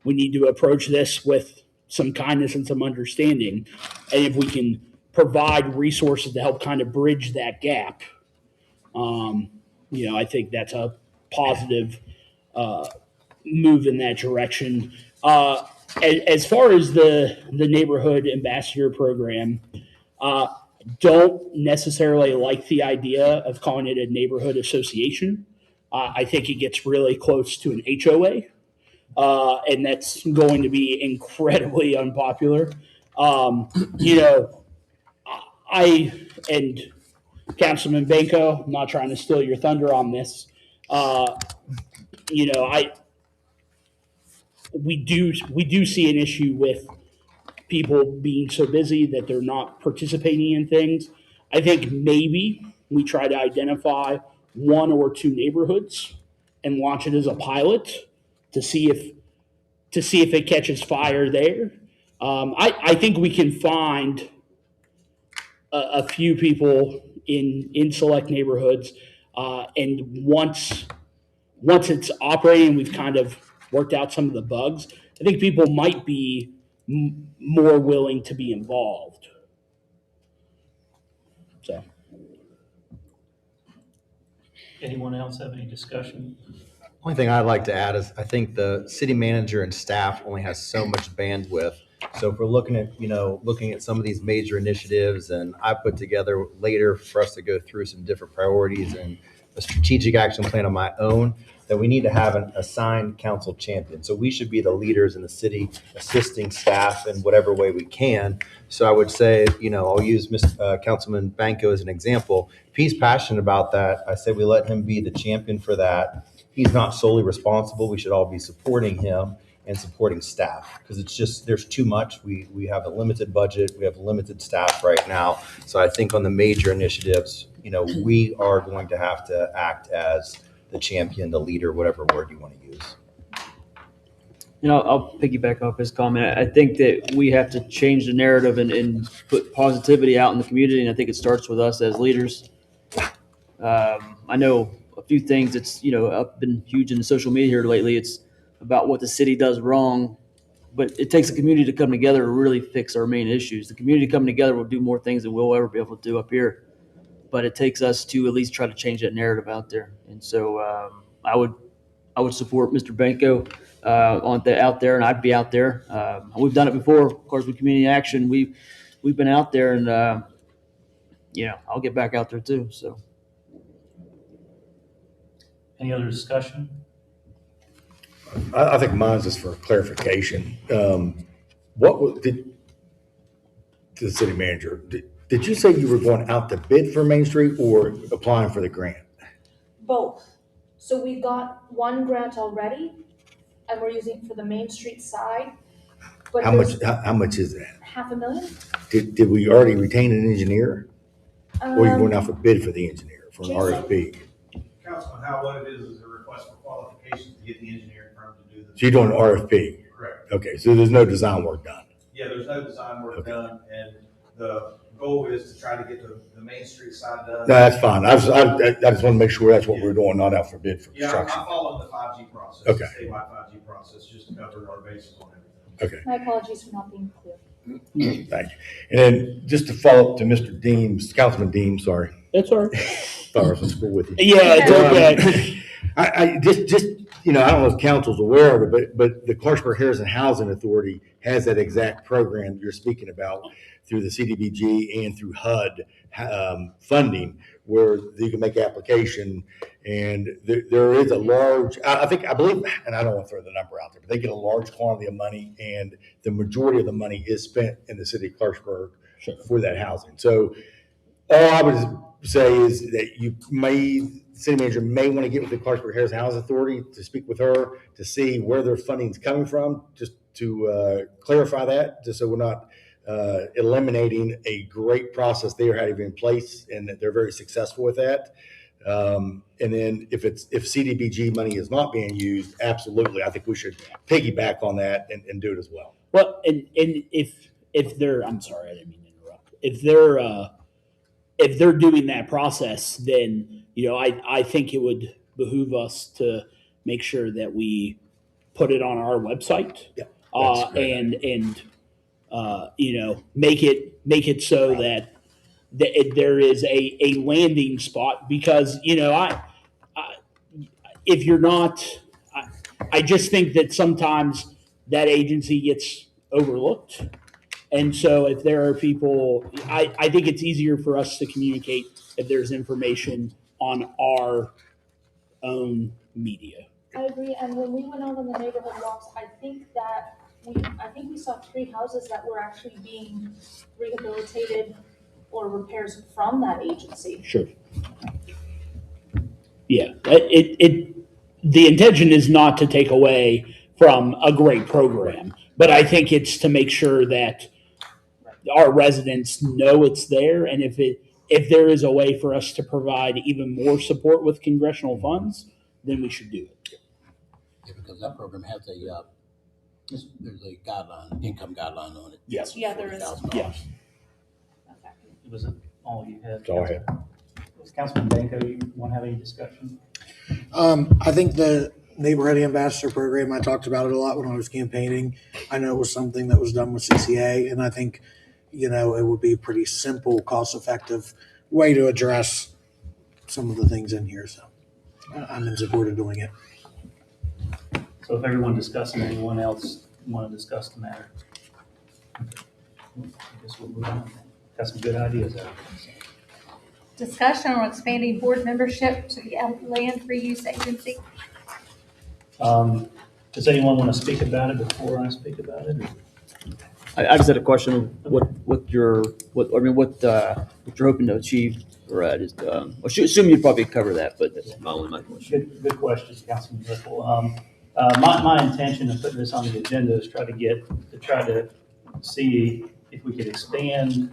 we need to approach this with some kindness and some understanding. And if we can provide resources to help kind of bridge that gap, I think that's a positive move in that direction. As far as the neighborhood ambassador program, don't necessarily like the idea of calling it a neighborhood association. I think it gets really close to an HOA, and that's going to be incredibly unpopular. I and Councilman Banco, I'm not trying to steal your thunder on this. We do see an issue with people being so busy that they're not participating in things. I think maybe we try to identify one or two neighborhoods and launch it as a pilot to see if it catches fire there. I think we can find a few people in select neighborhoods, and once it's operating, we've kind of worked out some of the bugs. I think people might be more willing to be involved. So, Anyone else have any discussion? Only thing I'd like to add is I think the city manager and staff only has so much bandwidth. So if we're looking at some of these major initiatives, and I put together later for us to go through some different priorities and a strategic action plan of my own, that we need to have an assigned council champion. So we should be the leaders in the city, assisting staff in whatever way we can. So I would say, I'll use Councilman Banco as an example. If he's passionate about that, I say we let him be the champion for that. He's not solely responsible. We should all be supporting him and supporting staff, because it's just, there's too much. We have a limited budget. We have limited staff right now. So I think on the major initiatives, we are going to have to act as the champion, the leader, whatever word you want to use. I'll piggyback off his comment. I think that we have to change the narrative and put positivity out in the community, and I think it starts with us as leaders. I know a few things that's, I've been huge in the social media here lately. It's about what the city does wrong, but it takes a community to come together to really fix our main issues. The community coming together will do more things than we'll ever be able to do up here, but it takes us to at least try to change that narrative out there. And so I would support Mr. Banco out there, and I'd be out there. We've done it before, of course, with community action. We've been out there, and I'll get back out there too. So, Any other discussion? I think mine's just for clarification. To the city manager, did you say you were going out to bid for Main Street or applying for the grant? Both. So we got one grant already, and we're using for the Main Street side. But How much is that? $500,000. Did we already retain an engineer? Or are you going out for bid for the engineer, for an Jason? RFP? Councilman, what it is a request for qualifications to get the engineering firm to do the. So you're doing an RFP? Correct. Okay, so there's no design work done? Yeah, there's no design work done, and the goal is to try to get the Main Street side done. No, that's fine. I just want to make sure that's what we're doing, not out for bid for Yeah, construction. I'm following the 5G process. Okay. The statewide 5G process, just to cover our bases on everything. Okay. My apologies for not being clear. Thank you. And then just to follow up to Mr. Deems, Councilman Deems, sorry. That's all right. Thought I was in school with you. Yeah, it's okay. I just, I don't know if council's aware of it, but the Clarksburg Harrison Housing Authority has that exact program you're speaking about through the CDBG and through HUD funding, where you can make application. And there is a large, I believe, and I don't want to throw the number out there, but they get a large quantity of money, and the majority of the money is spent in the city of Clarksburg for that housing. So all I would say is that city manager may want to get with the Clarksburg Harrison Housing Authority to speak with her to see where their funding is coming from, just to clarify that, just so we're not eliminating a great process they are having in place, and that they're very successful with that. And then if CDBG money is not being used, absolutely, I think we should piggyback on that and do it as well. Well, and if they're, I'm sorry, I didn't mean to interrupt. If they're doing that process, then I think it would behoove us to make sure that we put it on our website. Yeah, and make it so that there is a landing spot, because if you're not, I just think that sometimes that agency gets overlooked. And so if there are people, I think it's easier for us to communicate if there's information on our own media. I agree, and when we went out on the neighborhood walks, I think we saw 3 houses that were actually being rehabilitated or repairs from that agency. Sure. Yeah, the intention is not to take away from a great program, but I think it's to make sure that our residents know it's there, and if there is a way for us to provide even more support with congressional funds, then we should do it. Yeah, because that program has there's a guideline, income guideline on it. Yes. Yeah, there is. Yeah. Was it all you had? That's all I had. Councilman Banco, you want to have any discussion? I think the neighborhood ambassador program, I talked about it a lot when I was campaigning. I know it was something that was done with CCA, and I think, it would be a pretty simple, cost-effective way to address some of the things in here. So I'm in support of doing it. So if everyone discussing, anyone else want to discuss the matter? I guess we'll move on. Got some good ideas out of it. Discussion on expanding board membership to the Land Reuse Agency. Does anyone want to speak about it before I speak about it? I just had a question. What you're hoping to achieve, or I should assume you'd probably cover that, but that's my question. Good question, Councilman Riffle. My intention of putting this on the agenda is try to see if we could expand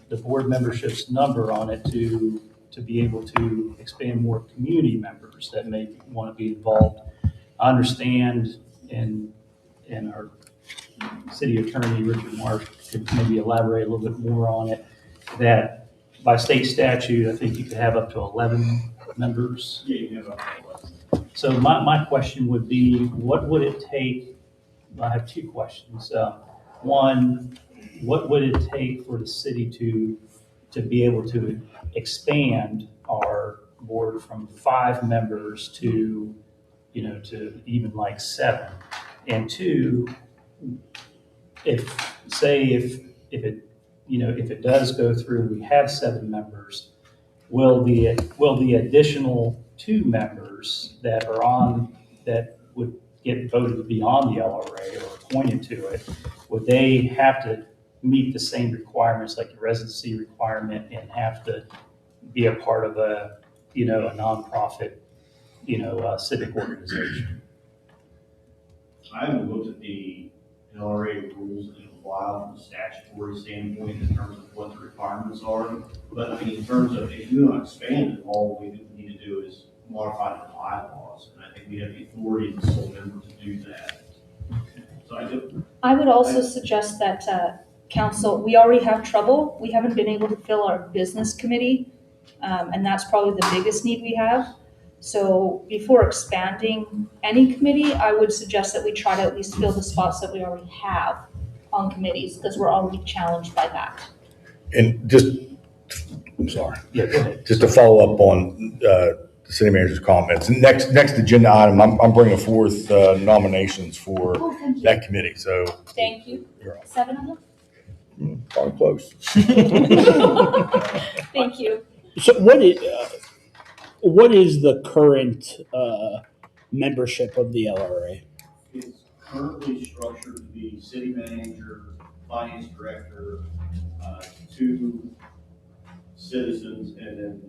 the board membership's number on it to be able to expand more community members that may want to be involved. I understand, and our city attorney, Richard Marsh, could maybe elaborate a little bit more on it, that by state statute, I think you could have up to 11 members. Yeah, you have up to 11. So my question would be, what would it take? I have 2 questions. One, what would it take for the city to be able to expand our board from 5 members to even like 7? And 2, if it does go through, we have 7 members, will the additional 2 members that would get voted to be on the LRA or appointed to it, would they have to meet the same requirements like the residency requirement and have to be a part of a nonprofit, civic organization? I haven't looked at the LRA rules in a while from a statutory standpoint in terms of what the requirements are. But I mean, in terms of if you want to expand it, all we need to do is modify the bylaws. And I think we have the authority as a sole member to do that. So I would also suggest that council, we already have trouble. We haven't been able to fill our business committee, and that's probably the biggest need we have. So before expanding any committee, I would suggest that we try to at least fill the spots that we already have on committees, because we're already challenged by that. And just, I'm sorry. Yeah, go ahead. Just to follow up on the city manager's comments. Next agenda item, I'm bringing forth nominations for Thank you. that committee. So Thank you. you're on. 7 of them? Probably close. Thank you. So what is the current membership of the LRA? It's currently structured to be city manager, finance director, 2 citizens, and then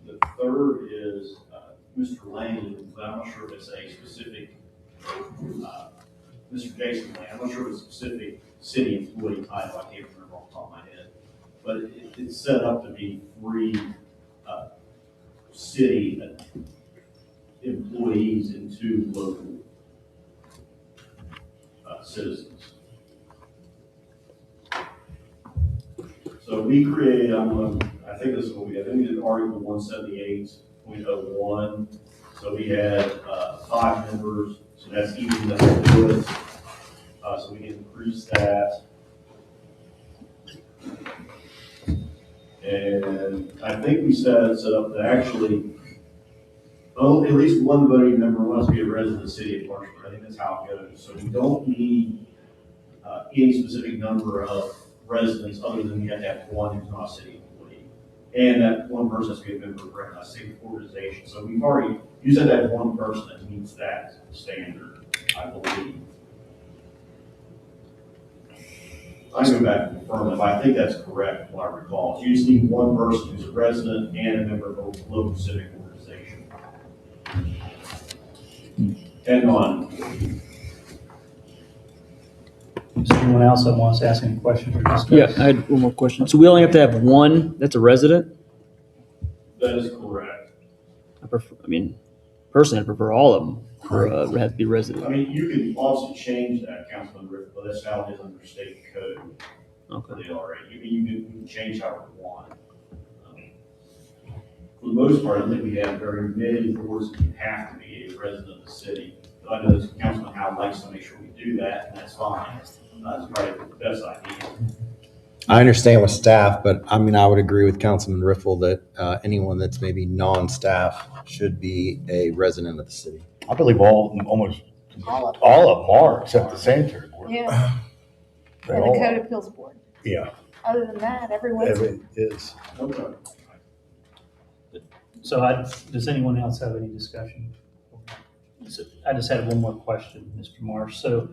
the third is Mr. Lane, but I'm not sure if it's a specific, Mr. Jason Lane, I'm not sure if it's a specific city employee title, I can't remember off the top of my head. But it's set up to be 3 city employees and 2 local citizens. So we created, I think this is what we did. I think we did Article 178.01. So we had 5 members, so that's even the list. So we can increase that. And I think we set up to actually, at least one voting member must be a resident of the city of Clarksburg. I think that's how it goes. So we don't need any specific number of residents other than we have to have one who's not a city employee. And that one person has to be a member of a recognized civic organization. So we've already, you said that one person that meets that standard, I believe. I can go back and confirm if I think that's correct, what I recall. So you just need one person who's a resident and a member of a local civic organization. And on. Is there anyone else that wants to ask any questions or discuss? Yeah, I had one more question. So we only have to have one that's a resident? That is correct. Personally, I prefer all of them have to be resident. I mean, you can also change that, Councilman Rick, but that's how it is under state code. Okay. For the LRA. You can change however you want. For the most part, I think we have very many boards that you have to be a resident of the city. But I know Councilman Howe likes to make sure we do that, and that's fine. That's probably the best idea. I understand with staff, but I mean, I would agree with Councilman Riffle that anyone that's maybe non-staff should be a resident of the city. I believe almost all of them are, except the sanitary board. Yeah. They're And all- the Code Appeals Board. Yeah. Other than that, everyone's. It is. Okay. So does anyone else have any discussion? So I just had one more question, Mr. Marsh. So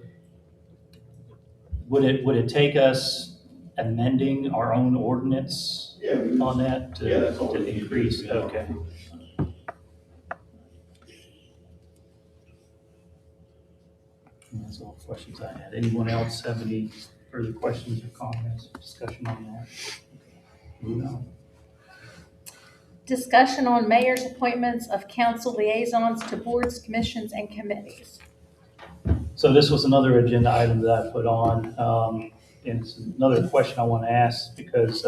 would it take us amending our own ordinance on that to increase? Okay. That's all the questions I had. Anyone else have any further questions or comments, discussion on that? Moving on. Discussion on mayor's appointments of council liaisons to boards, commissions, and committees. So this was another agenda item that I put on, and it's another question I want to ask because,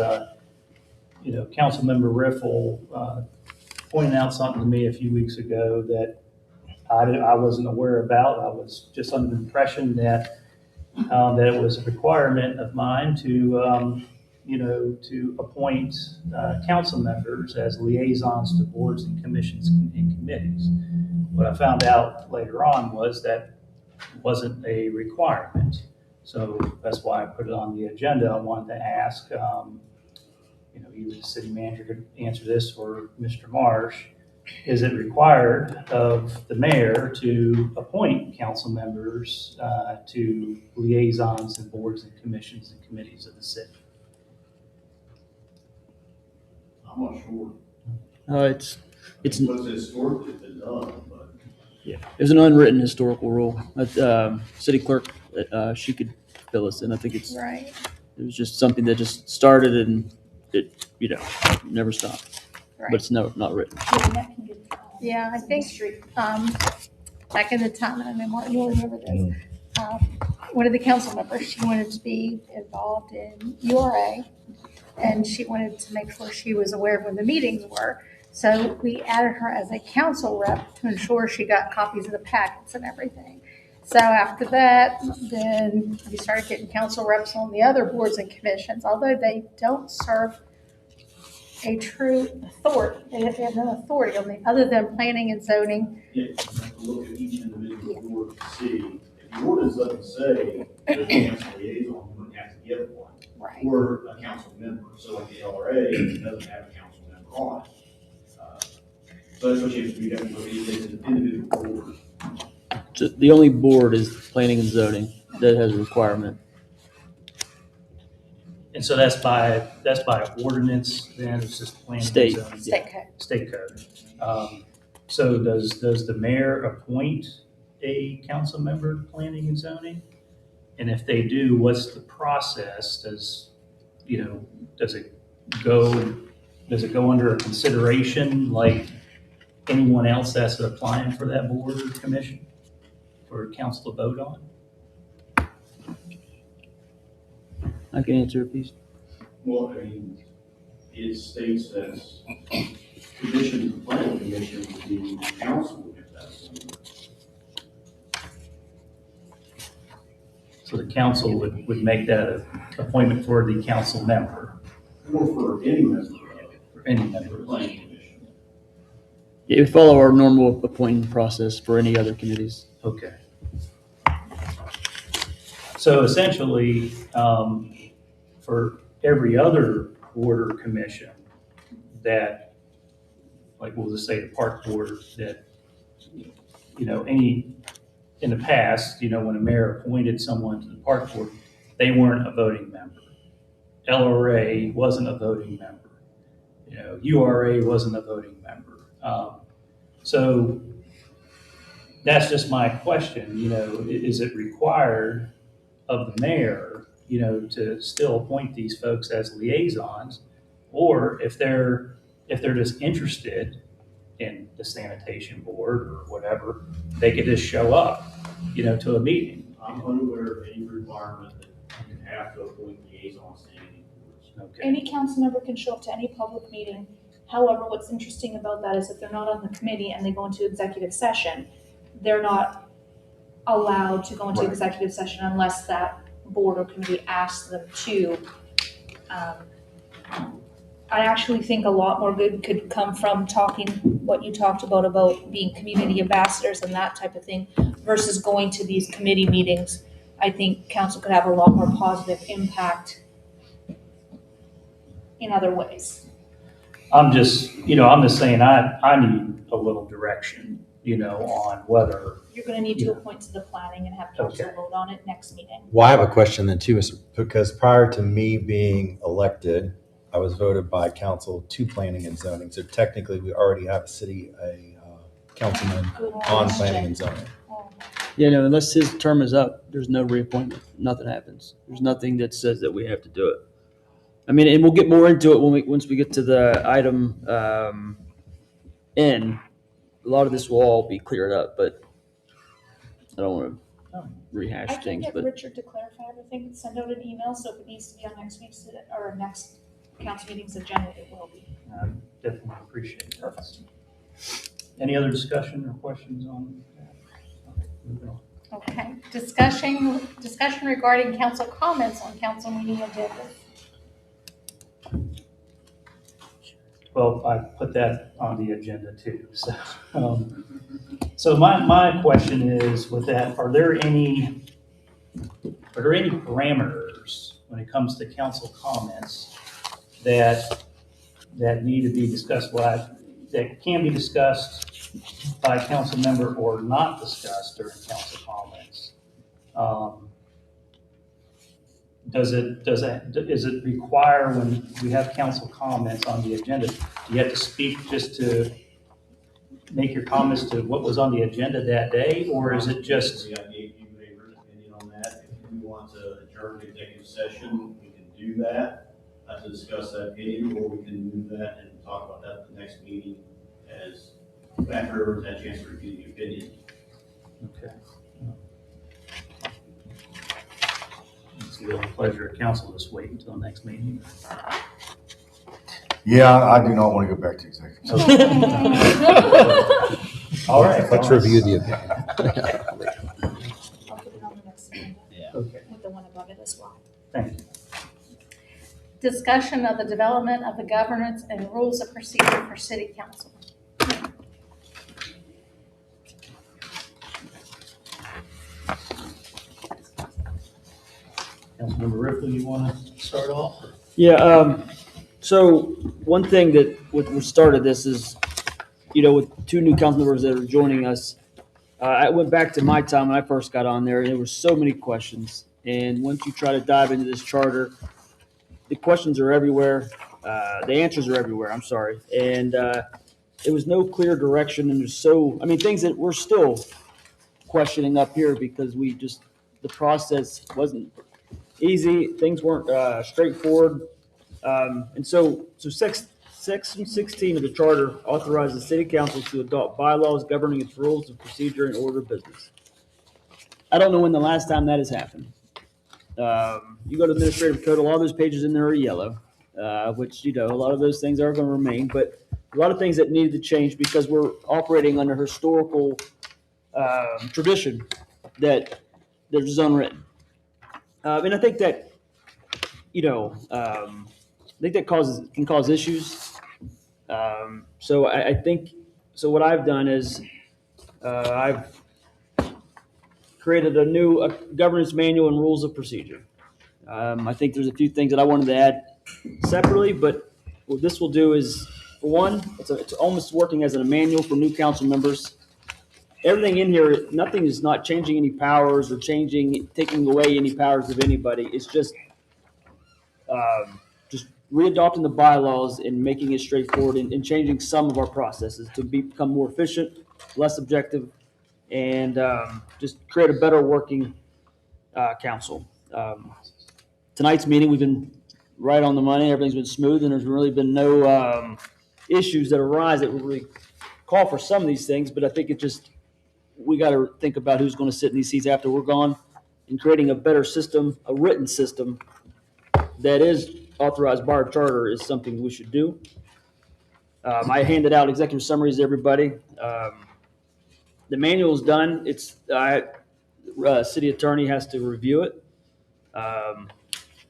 Councilmember Riffle pointed out something to me a few weeks ago that I wasn't aware about. I was just under the impression that it was a requirement of mine to appoint council members as liaisons to boards and commissions and committees. What I found out later on was that it wasn't a requirement. So that's why I put it on the agenda. I wanted to ask, either the city manager could answer this or Mr. Marsh. Is it required of the mayor to appoint council members to liaisons and boards and commissions and committees of the city? I'm not sure. It's What's historically been done, but. yeah. There's an unwritten historical rule. City clerk, she could fill us in. I think it's Right. It was just something that just started and it never stopped. Right. But it's not written. Yeah, I think, back in the time, and I know Martin will remember this, one of the council members, she wanted to be involved in URA, and she wanted to make sure she was aware of when the meetings were. So we added her as a council rep to ensure she got copies of the packets and everything. So after that, then we started getting council reps on the other boards and commissions, although they don't serve a true authority. They have no authority on the, other than planning and zoning. Yeah, you have to look at each individual board to see, if the ordinance doesn't say there's a council liaison, you wouldn't have to get one. Right. Or a council member, so like the LRA doesn't have a council member on it. So that's what you have to do, you have to look at each individual board. So the only board is planning and zoning that has a requirement. And so that's by ordinance, then it's just planning. State. and zoning. State code. State code. So does the mayor appoint a council member to planning and zoning? And if they do, what's the process? Does it go under a consideration like anyone else that's applying for that board or commission for council to vote on? I can answer it, please. Well, I mean, it states that commission, the planning commission would be council if that's. So the council would make that an appointment for the council member. Or for any member. For any member. of the planning commission. Yeah, we follow our normal appointing process for any other committees. Okay. So essentially, for every other board or commission that, like we'll just say the park board, that, in the past, when a mayor appointed someone to the park board, they weren't a voting member. LRA wasn't a voting member. URA wasn't a voting member. So that's just my question, is it required of the mayor, to still appoint these folks as liaisons? Or if they're just interested in the sanitation board or whatever, they could just show up, to a meeting. I'm unaware of any requirement that you have to appoint liaisons to any boards. Okay. Any council member can show up to any public meeting. However, what's interesting about that is if they're not on the committee and they go into executive session, they're not allowed to go into executive session unless that board or committee asks them to. I actually think a lot more good could come from talking what you talked about being community ambassadors and that type of thing versus going to these committee meetings. I think council could have a lot more positive impact in other ways. I'm just saying I need a little direction, on whether. You're gonna need to appoint to the planning and have council Okay. vote on it next meeting. Well, I have a question then too, is because prior to me being elected, I was voted by council to planning and zoning. So technically, we already have a councilman on planning and zoning. Yeah, no, unless his term is up, there's no reappointment. Nothing happens. There's nothing that says that we have to do it. I mean, and we'll get more into it once we get to the item N. A lot of this will all be cleared up, but I don't want to rehash I can things. get But Richard to clarify everything, send out an email, so if it needs to be on next week's, or next council meeting's agenda, it will be. Definitely appreciate it. Perfect. Any other discussion or questions on that? Okay, moving on. Okay, discussion regarding council comments on council meeting agendas. Well, I put that on the agenda too. So my question is with that, are there any parameters when it comes to council comments that need to be discussed, that can be discussed by a council member or not discussed during council comments? Is it require when we have council comments on the agenda, you have to speak just to make your comments to what was on the agenda that day, or is it just? I gave you a written opinion on that. If you want to adjourn the executive session, we can do that, to discuss that opinion, or we can move that and talk about that at the next meeting as after everyone's had a chance to review the opinion. Okay. be on the pleasure of council this week until next meeting. Yeah, I do not want to go back to executive session. All right. Let's review the opinion. I'll put it on the next agenda. Okay, With the one above it as well. thank you. Discussion of the development of the governance and rules of procedure for city council. Councilmember Ripley, you want to start off? Yeah, so one thing that what started this is, with two new council members that are joining us, I went back to my time when I first got on there, and there were so many questions. And once you try to dive into this charter, the questions are everywhere. The answers are everywhere, I'm sorry. And there was no clear direction, and there's things that we're still questioning up here because the process wasn't easy. Things weren't straightforward. And so Section 16 of the charter authorizes the city council to adopt bylaws governing its rules of procedure and order of business. I don't know when the last time that has happened. You go to administrative code, a lot of those pages in there are yellow, which, a lot of those things are going to remain, but a lot of things that needed to change because we're operating under historical tradition that there's unwritten. And I think that, can cause issues. So I think, what I've done is I've created a new governance manual and rules of procedure. I think there's a few things that I wanted to add separately, but what this will do is, for one, it's almost working as a manual for new council members. Everything in here, nothing is not changing any powers or taking away any powers of anybody. It's just readopting the bylaws and making it straightforward and changing some of our processes to become more efficient, less objective, and just create a better working council. Tonight's meeting, we've been right on the money. Everything's been smooth, and there's really been no issues that arise that would really call for some of these things. But I think we got to think about who's going to sit in these seats after we're gone, and creating a better system, a written system that is authorized by our charter is something we should do. I handed out executive summaries to everybody. The manual is done. City attorney has to review it.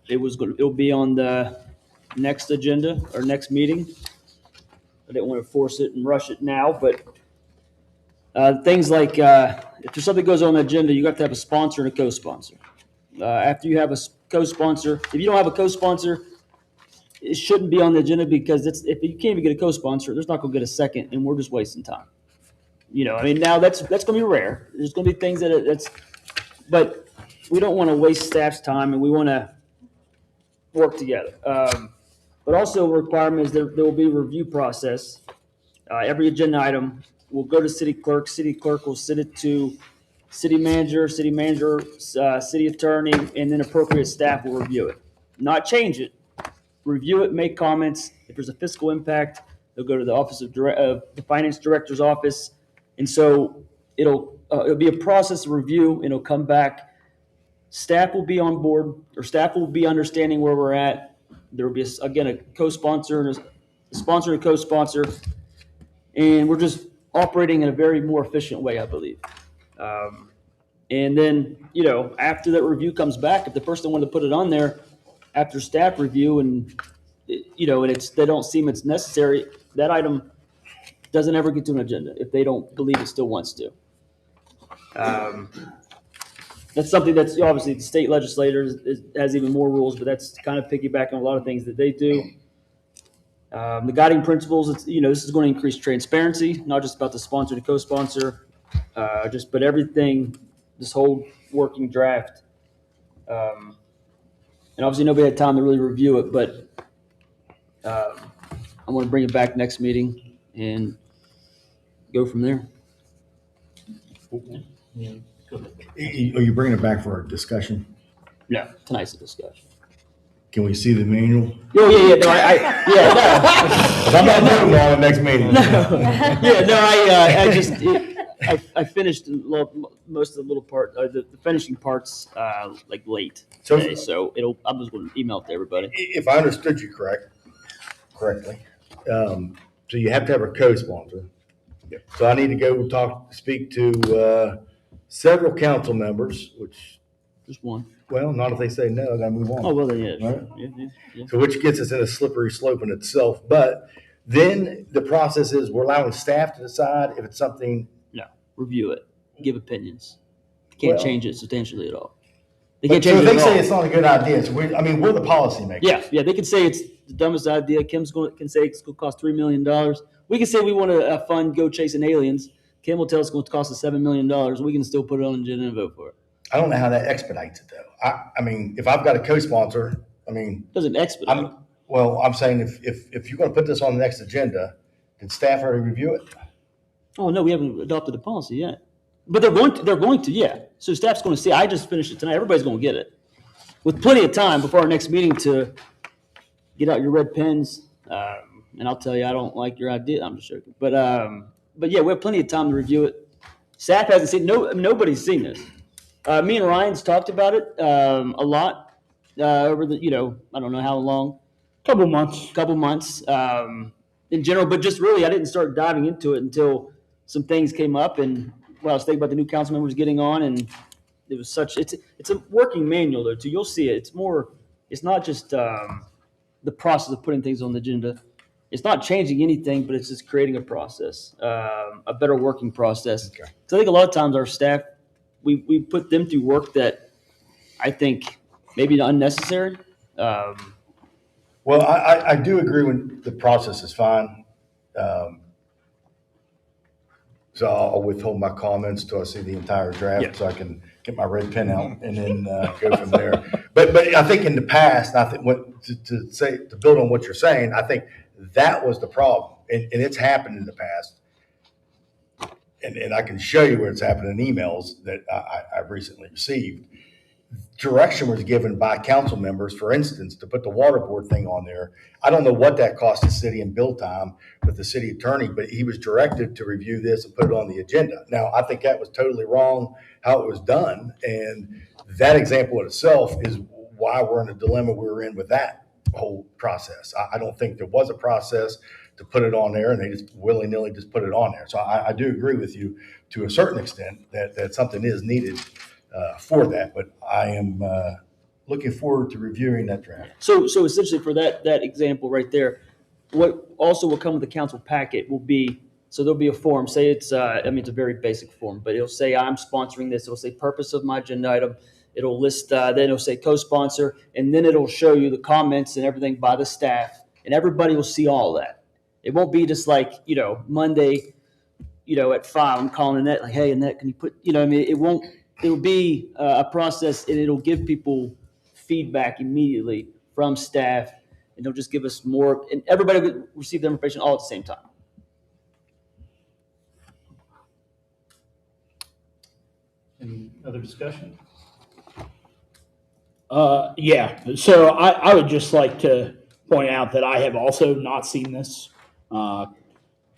It'll be on the next agenda or next meeting. I didn't want to force it and rush it now, but things like if there's something goes on the agenda, you have to have a sponsor and a co-sponsor. After you have a co-sponsor, if you don't have a co-sponsor, it shouldn't be on the agenda because if you can't even get a co-sponsor, there's not going to get a second, and we're just wasting time. Now that's going to be rare. There's going to be things but we don't want to waste staff's time, and we want to work together. But also a requirement is there will be a review process. Every agenda item will go to city clerk. City clerk will send it to city manager, city attorney, and then appropriate staff will review it. Not change it. Review it, make comments. If there's a fiscal impact, they'll go to the office of the finance director's office. And so it'll be a process of review, and it'll come back. Staff will be on board, or staff will be understanding where we're at. There will be, a co-sponsor and a sponsor and a co-sponsor. And we're just operating in a very more efficient way, I believe. And then, after that review comes back, if the person wanted to put it on there after staff review and they don't seem it's necessary, that item doesn't ever get to an agenda if they don't believe it still wants to. That's something that's obviously the state legislators has even more rules, but that's kind of piggybacking on a lot of things that they do. The guiding principles, this is going to increase transparency, not just about the sponsor to co-sponsor, but everything, this whole working draft. And obviously nobody had time to really review it, but I'm going to bring it back next meeting and go from there. Are you bringing it back for a discussion? No, tonight's a discussion. Can we see the manual? Oh, yeah. No, I'm not moving on the next meeting. I just, I finished most of the little part, the finishing parts, like late So- today, so I'm just going to email it to everybody. If I understood you correctly, so you have to have a co-sponsor. Yep. So I need to go speak to several council members, which, Just one. well, not if they say no, I gotta move on. Oh, well, then, yeah, Right. sure. Yeah. So which gets us in a slippery slope in itself. But then the process is we're allowing staff to decide if it's something. No, review it, give opinions. Can't Well- change it substantially at all. They But can't so change if it they at say all. it's not a good idea, so we're the policymakers. Yeah, they can say it's the dumbest idea. Can say it's going to cost $3 million. We can say we want to fund Go Chasing Aliens. Kim will tell us it's going to cost us $7 million. We can still put it on the agenda and vote for it. I don't know how that expedites it though. I mean, if I've got a co-sponsor, I mean, Doesn't expedite it. I'm saying if you're going to put this on the next agenda, did staff already review it? Oh, no, we haven't adopted the policy yet. But they're going to, yeah. So staff's going to see. I just finished it tonight. Everybody's going to get it. With plenty of time before our next meeting to get out your red pens. And I'll tell you, I don't like your idea. I'm just joking. But yeah, we have plenty of time to review it. Staff hasn't seen, nobody's seen this. Me and Ryan's talked about it a lot over the, I don't know how long. Couple months. In general, but just really, I didn't start diving into it until some things came up, and I was thinking about the new council members getting on, and it was it's a working manual though too. You'll see it. It's not just the process of putting things on the agenda. It's not changing anything, but it's just creating a process, a better working process. Okay. So I think a lot of times our staff, we put them through work that I think maybe unnecessary. Well, I do agree when the process is fine. So I'll withhold my comments till I see the entire draft, Yeah. so I can get my red pen out and then go from there. But I think in the past, I think to build on what you're saying, I think that was the problem, and it's happened in the past. And I can show you where it's happened in emails that I've recently received. Direction was given by council members, for instance, to put the water board thing on there. I don't know what that cost the city in bill time with the city attorney, but he was directed to review this and put it on the agenda. Now, I think that was totally wrong how it was done. And that example in itself is why we're in a dilemma we were in with that whole process. I don't think there was a process to put it on there, and they just willy-nilly just put it on there. So I do agree with you to a certain extent that something is needed for that, but I am looking forward to reviewing that draft. So essentially for that example right there, what also will come with the council packet will be, so there'll be a form, say it's, it's a very basic form, but it'll say I'm sponsoring this, it'll say purpose of my agenda item, it'll list, then it'll say co-sponsor, and then it'll show you the comments and everything by the staff, and everybody will see all that. It won't be just like, Monday, at 5, I'm calling Annette, like, hey, Annette, can you put, it'll be a process, and it'll give people feedback immediately from staff, and they'll just give us more, and everybody will receive the information all at the same time. Any other discussion? Yeah, so I would just like to point out that I have also not seen this.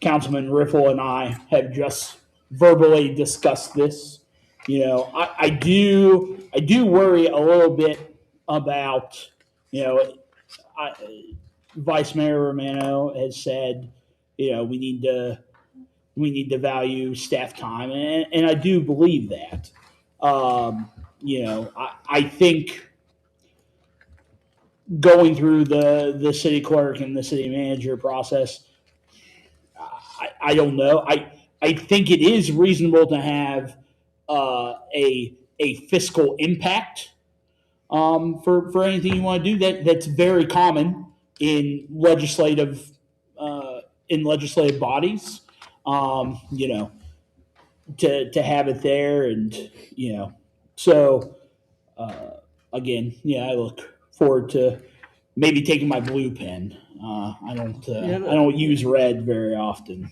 Councilman Riffle and I have just verbally discussed this. I do worry a little bit about, Vice Mayor Romano has said, we need to value staff time, and I do believe that. I think going through the city clerk and the city manager process, I don't know. I think it is reasonable to have a fiscal impact for anything you want to do. That's very common in legislative bodies. To have it there, and so again, I look forward to maybe taking my blue pen. I don't use red very often.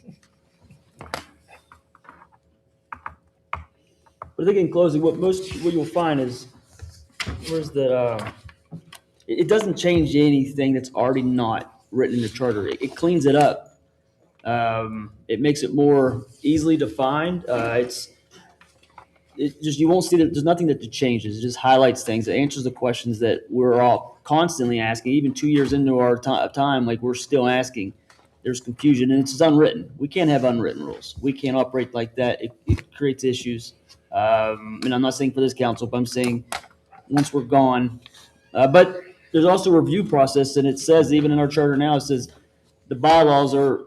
But I think in closing, what you'll find is, it doesn't change anything that's already not written in the charter. It cleans it up. It makes it more easily defined. It just, you won't see that there's nothing that changes. It just highlights things. It answers the questions that we're all constantly asking, even 2 years into our time, like we're still asking. There's confusion and it's just unwritten. We can't have unwritten rules. We can't operate like that. It creates issues. And I'm not saying for this council, but I'm saying once we're gone. But there's also a review process, and it says, even in our charter now, it says the bylaws are,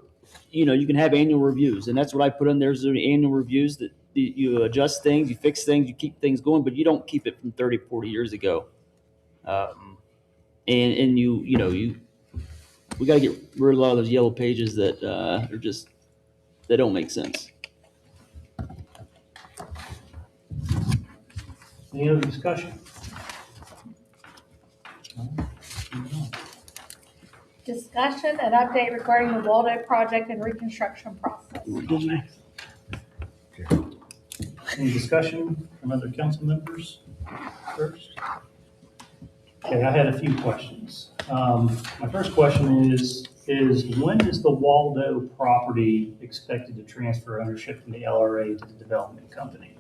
you can have annual reviews, and that's what I put in there, is annual reviews that you adjust things, you fix things, you keep things going, but you don't keep it from 30, 40 years ago. And we got to get rid of a lot of those yellow pages that are just, that don't make sense. Any other discussion? Discussion and update regarding the Waldo project and reconstruction process. Any discussion from other council members first? Okay, I had a few questions. My first question is when is the Waldo property expected to transfer ownership from the LRA to the development company?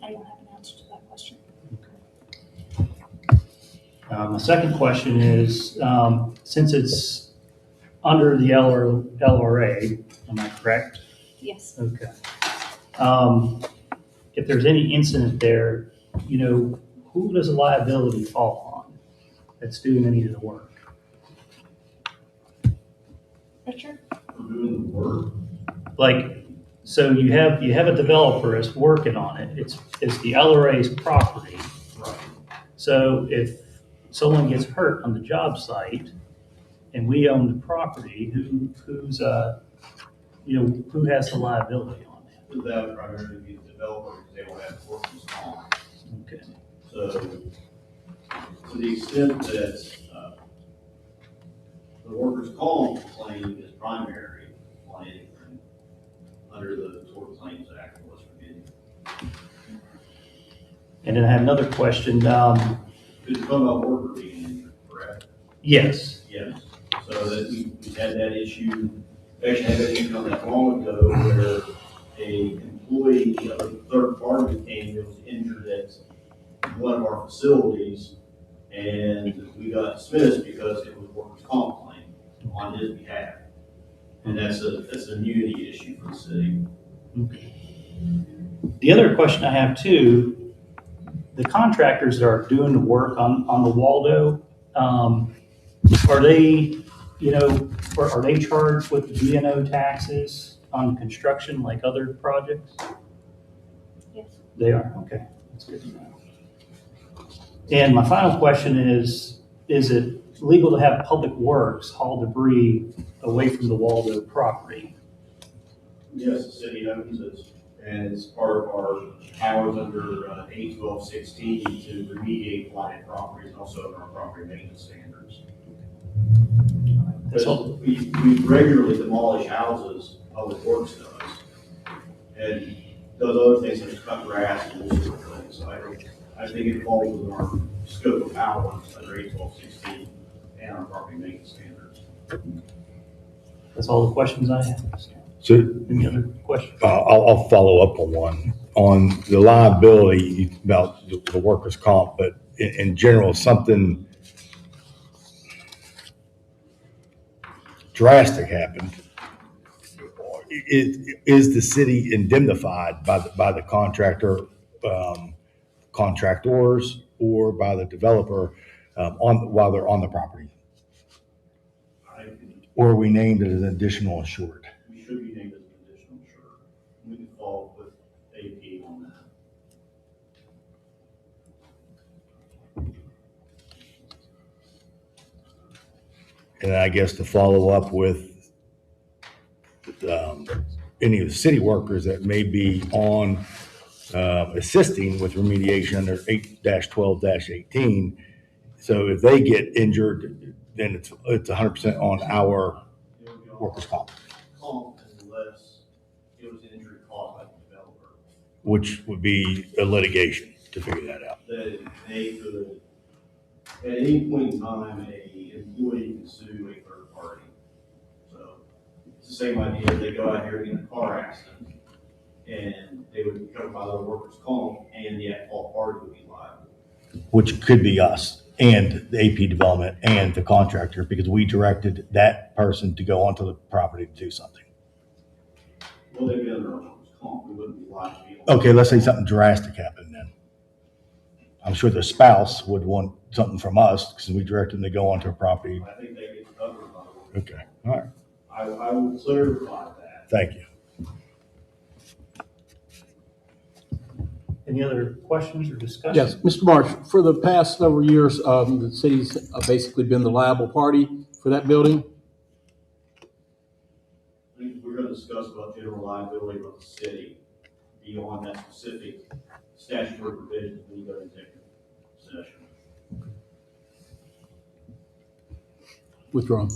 I don't have an answer to that question. My second question is, since it's under the LRA, am I correct? Yes. Okay. If there's any incident there, who does the liability fall on that's doing any of the work? Richard? Doing the work. Like, so you have a developer that's working on it. It's the LRA's property. Right. So if someone gets hurt on the job site and we own the property, who has the liability on that? That would primarily be the developer, because they will have workers on. Okay. So, to the extent that, the workers' comp claim is primary on anything under the Tort Claims Act of West Virginia. And then I have another question. Because you're talking about worker being injured, correct? Yes. Yes. So that we had that issue, we actually had that issue not that long ago where a employee of a third party came and was injured at one of our facilities, and we got dismissed because it was workers' comp claim on his behalf. And that's a immunity issue for the city. The other question I have too, the contractors that are doing the work on the Waldo, are they, are they charged with the B&O taxes on construction like other projects? Yes. They are, okay, that's good to know. And my final question is it legal to have Public Works haul debris away from the Waldo property? Yes, the city owns it, and it's part of our powers under 8/12/16 to remediate blighted properties, and also under our property maintenance standards. That's all. We regularly demolish houses, Public Works does, and does other things such as cut grass and those sort of things. So I think it falls within our scope of powers under 8/12/16 and our property maintenance standards. That's all the questions I have. So Any other questions? I'll follow up on one. On the liability about the workers' comp, but in general, something drastic happened. Is the city indemnified by the contractor, contractors, or by the developer while they're on the property? Or are we named as an additional assured? We should be named as an additional insurer. We can follow up with AP on that. And I guess to follow up with any of the city workers that may be on assisting with remediation under 8-12-18. So if they get injured, then it's 100% on our workers' comp, Unless it was an injury caused by the developer. which would be a litigation to figure that out. That they could, at any point in time, a employee can sue a third party. So it's the same idea, they go out here and get in a car accident, and they would be covered by the workers' comp, and the at-fault party would be liable. Which could be us and the AP development and the contractor, because we directed that person to go onto the property to do something. Well, they'd be under our workers' comp, we wouldn't be liable. Okay, let's say something drastic happened then. I'm sure the spouse would want something from us because we directed them to go onto a property. I think they get covered by the workers' Okay, all right, I will clarify that. thank you. Any other questions or discussion? Yes, Mr. Marsh, for the past several years, the city's basically been the liable party for that building. I think we're gonna discuss about general liability of the city beyond that specific statutory provision when you go to executive session. Withdrawn.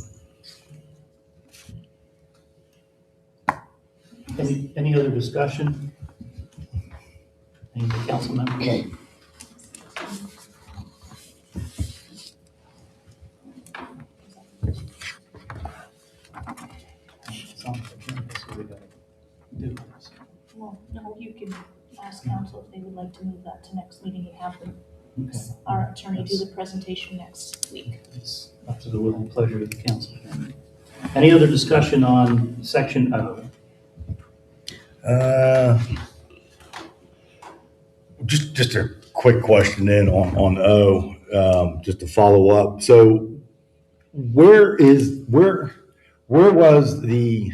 Any other discussion? Any of the council members? Well, no, you can ask council if they would like to move that to next meeting and have them, Okay. our attorney do the presentation next week. It's up to the will and pleasure of the council. Any other discussion on section O? Just a quick question then on O, just to follow up. So where was the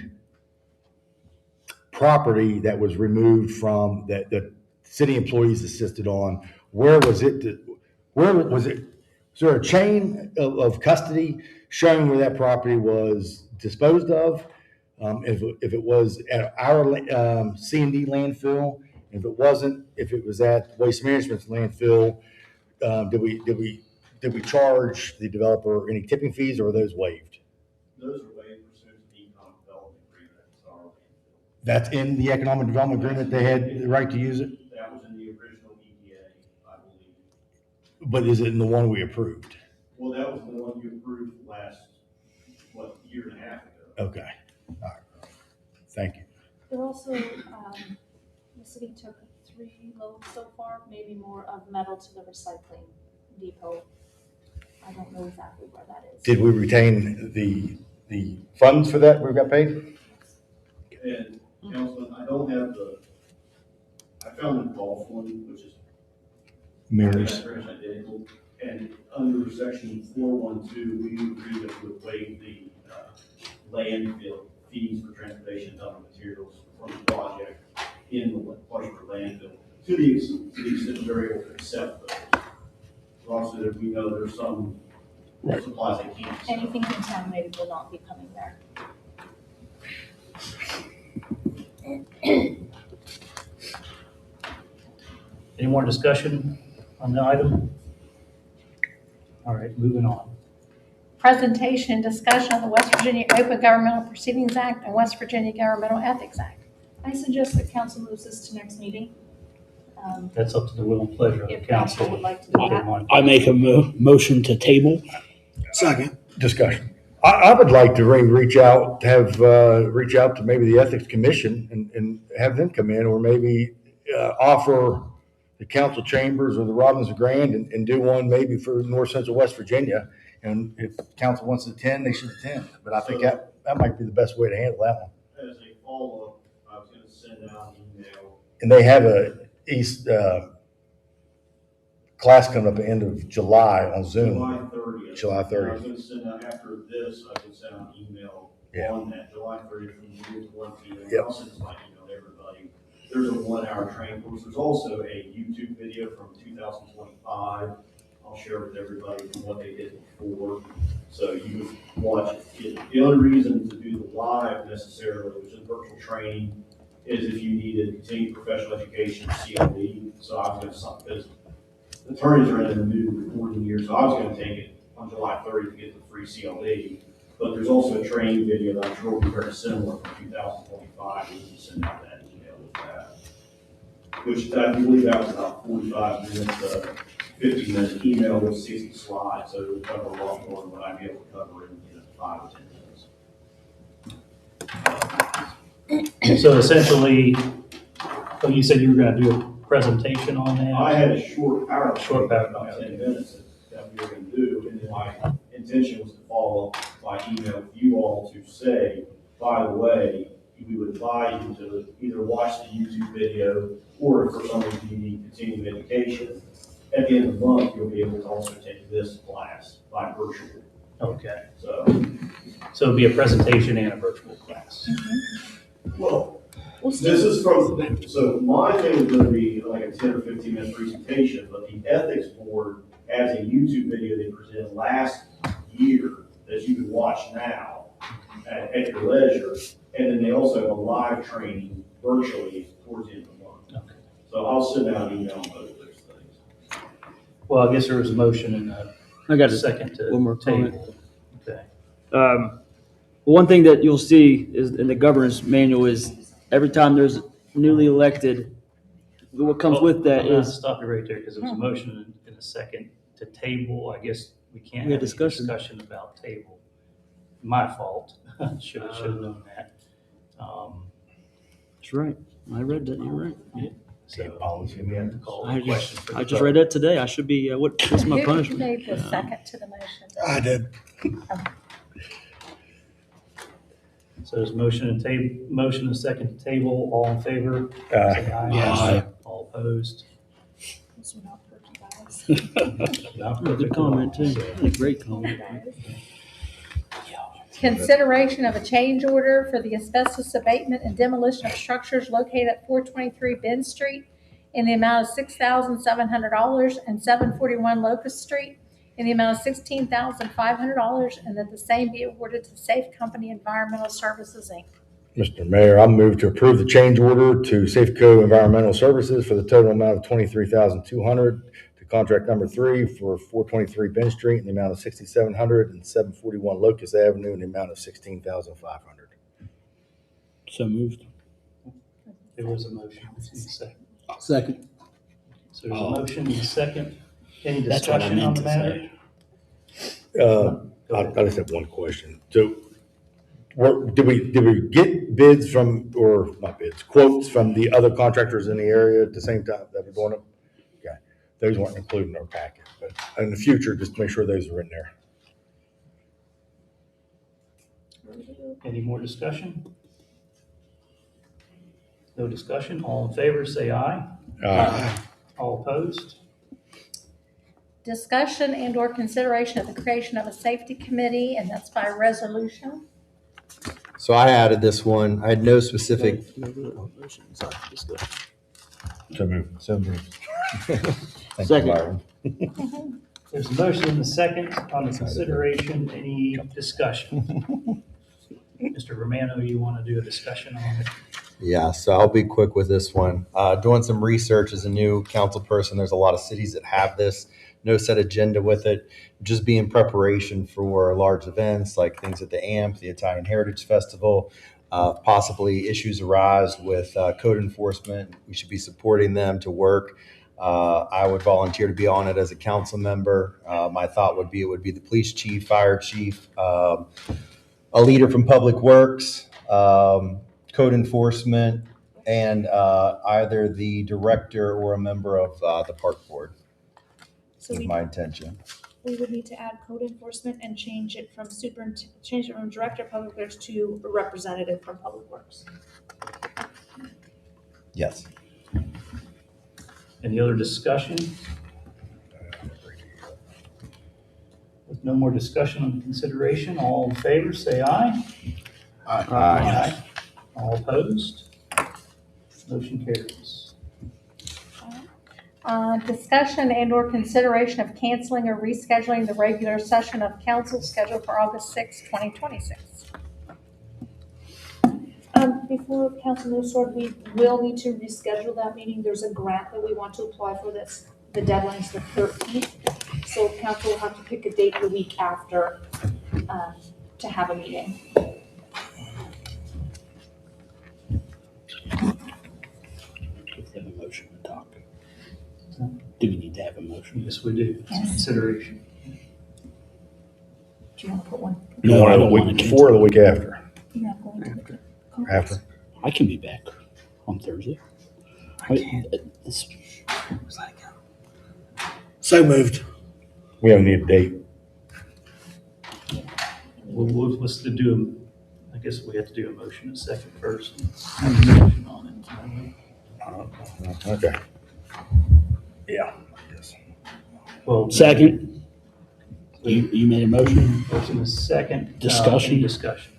property that was removed from that the city employees assisted on? Where was it? Was there a chain of custody showing where that property was disposed of? If it was at our C&D landfill, if it wasn't, if it was at Waste Management's landfill, did we charge the developer any tipping fees, or were those waived? Those are waived pursuant to the economic development agreement. It's our landfill. That's in the economic development agreement. They had the right to use it, That was in the original EDA, I believe. but is it in the one we approved? Well, that was the one you approved last, year and a half ago. Okay, all right. Thank you. There also, the city took 3 loads so far, maybe more, of metal to the recycling depot. I don't know exactly where that is. Did we retain the funds for that? We got paid? And Councilman, I don't have I found the golf one, which is Mirrors. very much identical. And under section 412, we agreed that we would waive the landfill fees for transportation of other materials from the project in the Clarksburg landfill to the extent they're able to accept those. Also, that we know there's some supplies they can't accept. Anything contaminated will not be coming there. Any more discussion on the item? All right, moving on. Presentation and discussion of the West Virginia Open Governmental Proceedings Act and West Virginia Governmental Ethics Act. I suggest that council moves this to next meeting. That's up to the will and pleasure of the If council council. would like to do that. I make a motion to table. Second. Discussion. I would like to reach out to maybe the Ethics Commission and have them come in, or maybe offer the council chambers or the Robbins Grand and do one maybe for North Central West Virginia. And if council wants to attend, they should attend. But I think that might be the best way to handle that one. As a follow-up, I was gonna send out an email. And they have a East class coming up at the end of July on Zoom. July 30th. July 30th. I was gonna send out, after this, I can send out an email on that, July 30th from noon to 1 p.m. Yep. I'll send this like, to everybody. There's a 1-hour training course. There's also a YouTube video from 2025. I'll share with everybody from what they did before, so you can watch it. The only reason to do the live necessarily, which is virtual training, is if you needed continued professional education, CLE. So I was going to, because attorneys are in the new recording year, so I was going to take it on July 30th to get the free CLE. But there's also a training video that I'm sure will be very similar from 2025. We can send out that email with that. Which I believe that was about 45 minutes, 50-minute email with 60 slides, so it will cover a lot more than what I'd be able to cover in 5 or 10 minutes. So essentially, oh, you said you were gonna do a presentation on that? I had a short PowerPoint. Short PowerPoint, About 10 minutes that we were gonna do, and then my intention was to follow up by email with you all to say, by the way, we would advise you to either watch the YouTube video, or if for some reason you need continuing education, at the end of the month, you'll be able to also take this class by virtual. Okay, So, so it'd be a presentation and a virtual class. well, this is from, so my thing is gonna be like a 10 or 15-minute presentation, but the ethics board has a YouTube video they presented last year that you can watch now at your leisure. And then they also have a live training virtually towards the end of the month. Okay. So I'll send out an email on both of those things. Well, I guess there was a motion and I got a second to one more comment. table. Okay. One thing that you'll see is in the governance manual is every time there's newly elected, what comes with that I'm gonna is stop you right there, because there was a motion and a second to table. I guess we can't We have had any discussion. about table. My fault. Should have known that. That's right. I read that. You're right. So policy, we have to call I a question. just, I just read that today. I should be, what's my Who punishment? made the second to the motion? I did. So there's motion and second to table. All in favor? Say aye. Yes. All opposed? Those were not perfect guys. Not Good perfect. comment too. Yeah, great comment. Consideration of a change order for the asbestos abatement and demolition of structures located at 423 Ben Street in the amount of $6,700 and 741 Locust Street in the amount of $16,500, and that the same be awarded to Safe Company Environmental Services, Inc. Mr. Mayor, I move to approve the change order to Safeco Environmental Services for the total amount of $23,200 to contract number 3 for 423 Ben Street in the amount of $6,700 and 741 Locust Avenue in the amount of $16,500. So moved. There was a motion. Second. Second. So there's a motion and a second. Any That's what I discussion on meant the to matter? I just have one question. So, did we get bids from, or not bids, quotes from the other contractors in the area at the same time that we're doing it? Okay, those weren't included in our packet, but in the future, just make sure those are in there. Any more discussion? No discussion? All in favor, say aye. All opposed? Discussion and/or consideration of the creation of a safety committee, and that's by resolution. So I added this one. I had no specific. So moved. So moved. Thank you, Second. Byron. There's a motion and a second on the consideration. Any discussion? Mr. Romano, you want to do a discussion on it? Yeah, so I'll be quick with this one. Doing some research as a new council person, there's a lot of cities that have this. No set agenda with it. Just be in preparation for large events like things at the AMP, the Italian Heritage Festival. Possibly issues arise with code enforcement. We should be supporting them to work. I would volunteer to be on it as a council member. My thought would be it would be the police chief, fire chief, a leader from Public Works, code enforcement, and either the director or a member of the park board. So Is my intention. we would need to add code enforcement and change it from director of public works to a representative from public works. Yes. Any other discussion? With no more discussion on the consideration, all in favor, say aye. Aye. All opposed? Motion carries. Discussion and/or consideration of canceling or rescheduling the regular session of council scheduled for August 6, 2026. Before council moves forward, we will need to reschedule that meeting. There's a grant that we want to apply for this. The deadline is the 13th. So council will have to pick a date the week after to have a meeting. Have a motion to talk. Do we need to have a motion? Yes, we do. It's consideration. Do you want to put one? No, I don't want to Week before or the week after? You're not going to the After. I can be back on Thursday. I can't. So moved. We don't need a date. Let's do, I guess we have to do a motion a second first. And have a motion on it. Okay. Yeah. Yes. Well, Second. You made a motion. Motion is second. Discussion. Any discussion.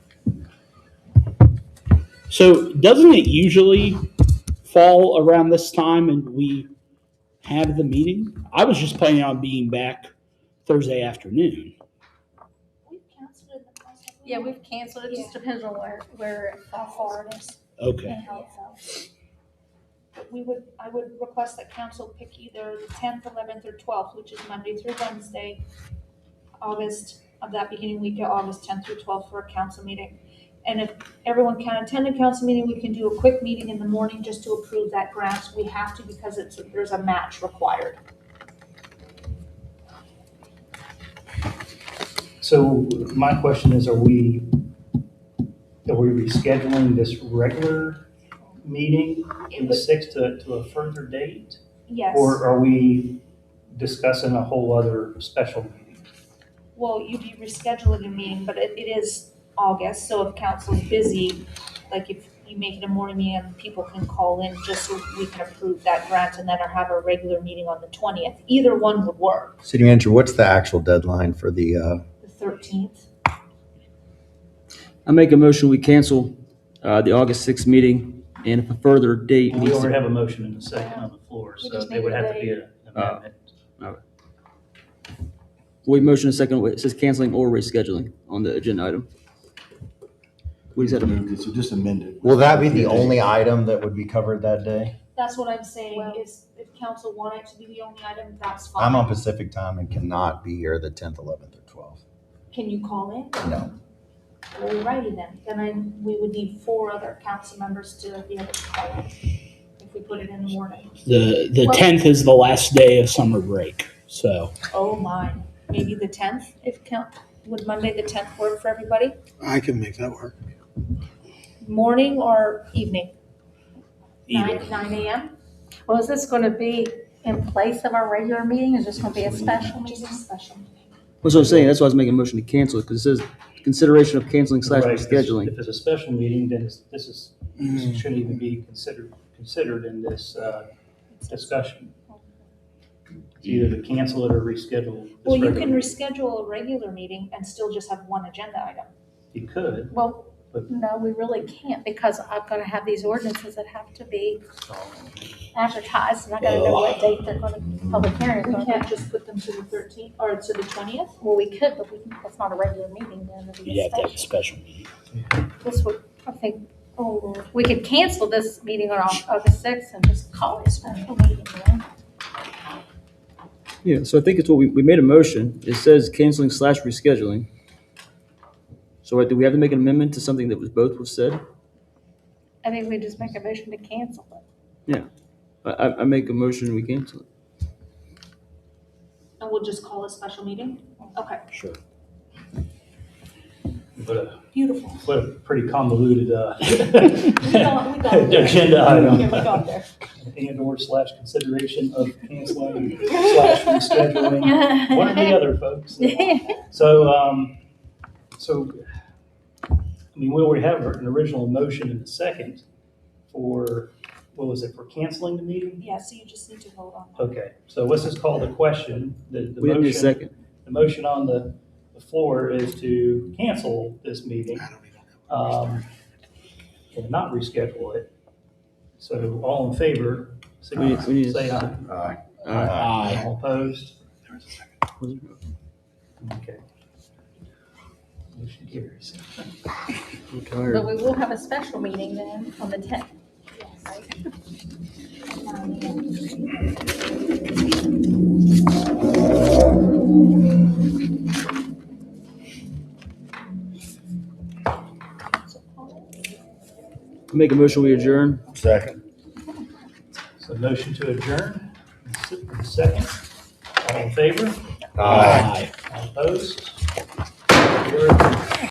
So doesn't it usually fall around this time and we have the meeting? I was just planning on being back Thursday afternoon. We've canceled it in the past. haven't we? Yeah, we've canceled. It just depends on where How far it is Okay. and how it falls. But I would request that council pick either the 10th, 11th, or 12th, which is Monday through Wednesday, August, of that beginning week of August 10th through 12th for a council meeting. And if everyone can attend a council meeting, we can do a quick meeting in the morning just to approve that grant. We have to because there's a match required. So my question is, are we rescheduling this regular meeting in the 6th to a further date? Yes. Or are we discussing a whole other special meeting? Well, you'd be rescheduling a meeting, but it is August, so if council's busy, like if you make it a morning meeting and people can call in just so we can approve that grant and then have a regular meeting on the 20th. Either one would work. City manager, what's the actual deadline for the, The 13th. I make a motion, we cancel the August 6th meeting, and if a further date We needs already to. have a motion in the second on the floor, We so just it would need a have to be an amendment. We motion a second, it says canceling or rescheduling on the agenda item. We just had a, So just amend it. will that be the only item that would be covered that day? That's what I'm saying, is if council want it to be the only item, that's fine. I'm on Pacific time and cannot be here the 10th, 11th, or 12th. Can you call in? No. Alrighty then, we would need 4 other council members to be able to call in if we put it in the morning. The Well- 10th is the last day of summer break. So Oh my, maybe the 10th, would Monday the 10th work for everybody? I can make that work. Morning or evening? either. 9 a.m.? Well, is this going to be in place of our regular meeting? Is this going to be a special Just meeting? a special meeting. that's what I'm saying, that's why I was making a motion to cancel it, because it says consideration of canceling / Right, rescheduling. If it's a special meeting, then this shouldn't even be considered in this discussion. It's either to cancel it or reschedule. this Well, you regular can meeting. reschedule a regular meeting and still just have one agenda item. You could, Well, but no, we really can't because I'm going to have these ordinances that have to be advertised and I got to know what date they're going to, public hearing is We going to can't be. just put them to the 13th or to the 20th? Well, we could, but that's not a regular meeting then. It'd be You'd a have to have a special. special meeting. This would, I think, oh, Lord. We could cancel this meeting on August 6th and just call it a special meeting then. Yeah, so I think it's what we made a motion, it says canceling / rescheduling. So do we have to make an amendment to something that was said? I think we just make a motion to cancel it. I make a motion, we cancel it. And we'll just call a special meeting? Okay, Sure. beautiful. what a pretty convoluted We got there. agenda item. Yeah, we got there. And/or / consideration of canceling / rescheduling, one or the other, folks. So, I mean, we already have an original motion in the second for, what was it, for canceling the meeting? Yeah, so you just need to vote on that. Okay, so let's just call the question, the We have a motion. second. The motion on the floor is to cancel this meeting, and not reschedule it. So all in favor, We need- say aye. Aye. Aye. All opposed? Okay. Motion carries. I'm tired. But we will have a special meeting then on the 10th. Make a motion, we adjourn. Second. So motion to adjourn, second. All in favor? Aye. All opposed? We're adjourned.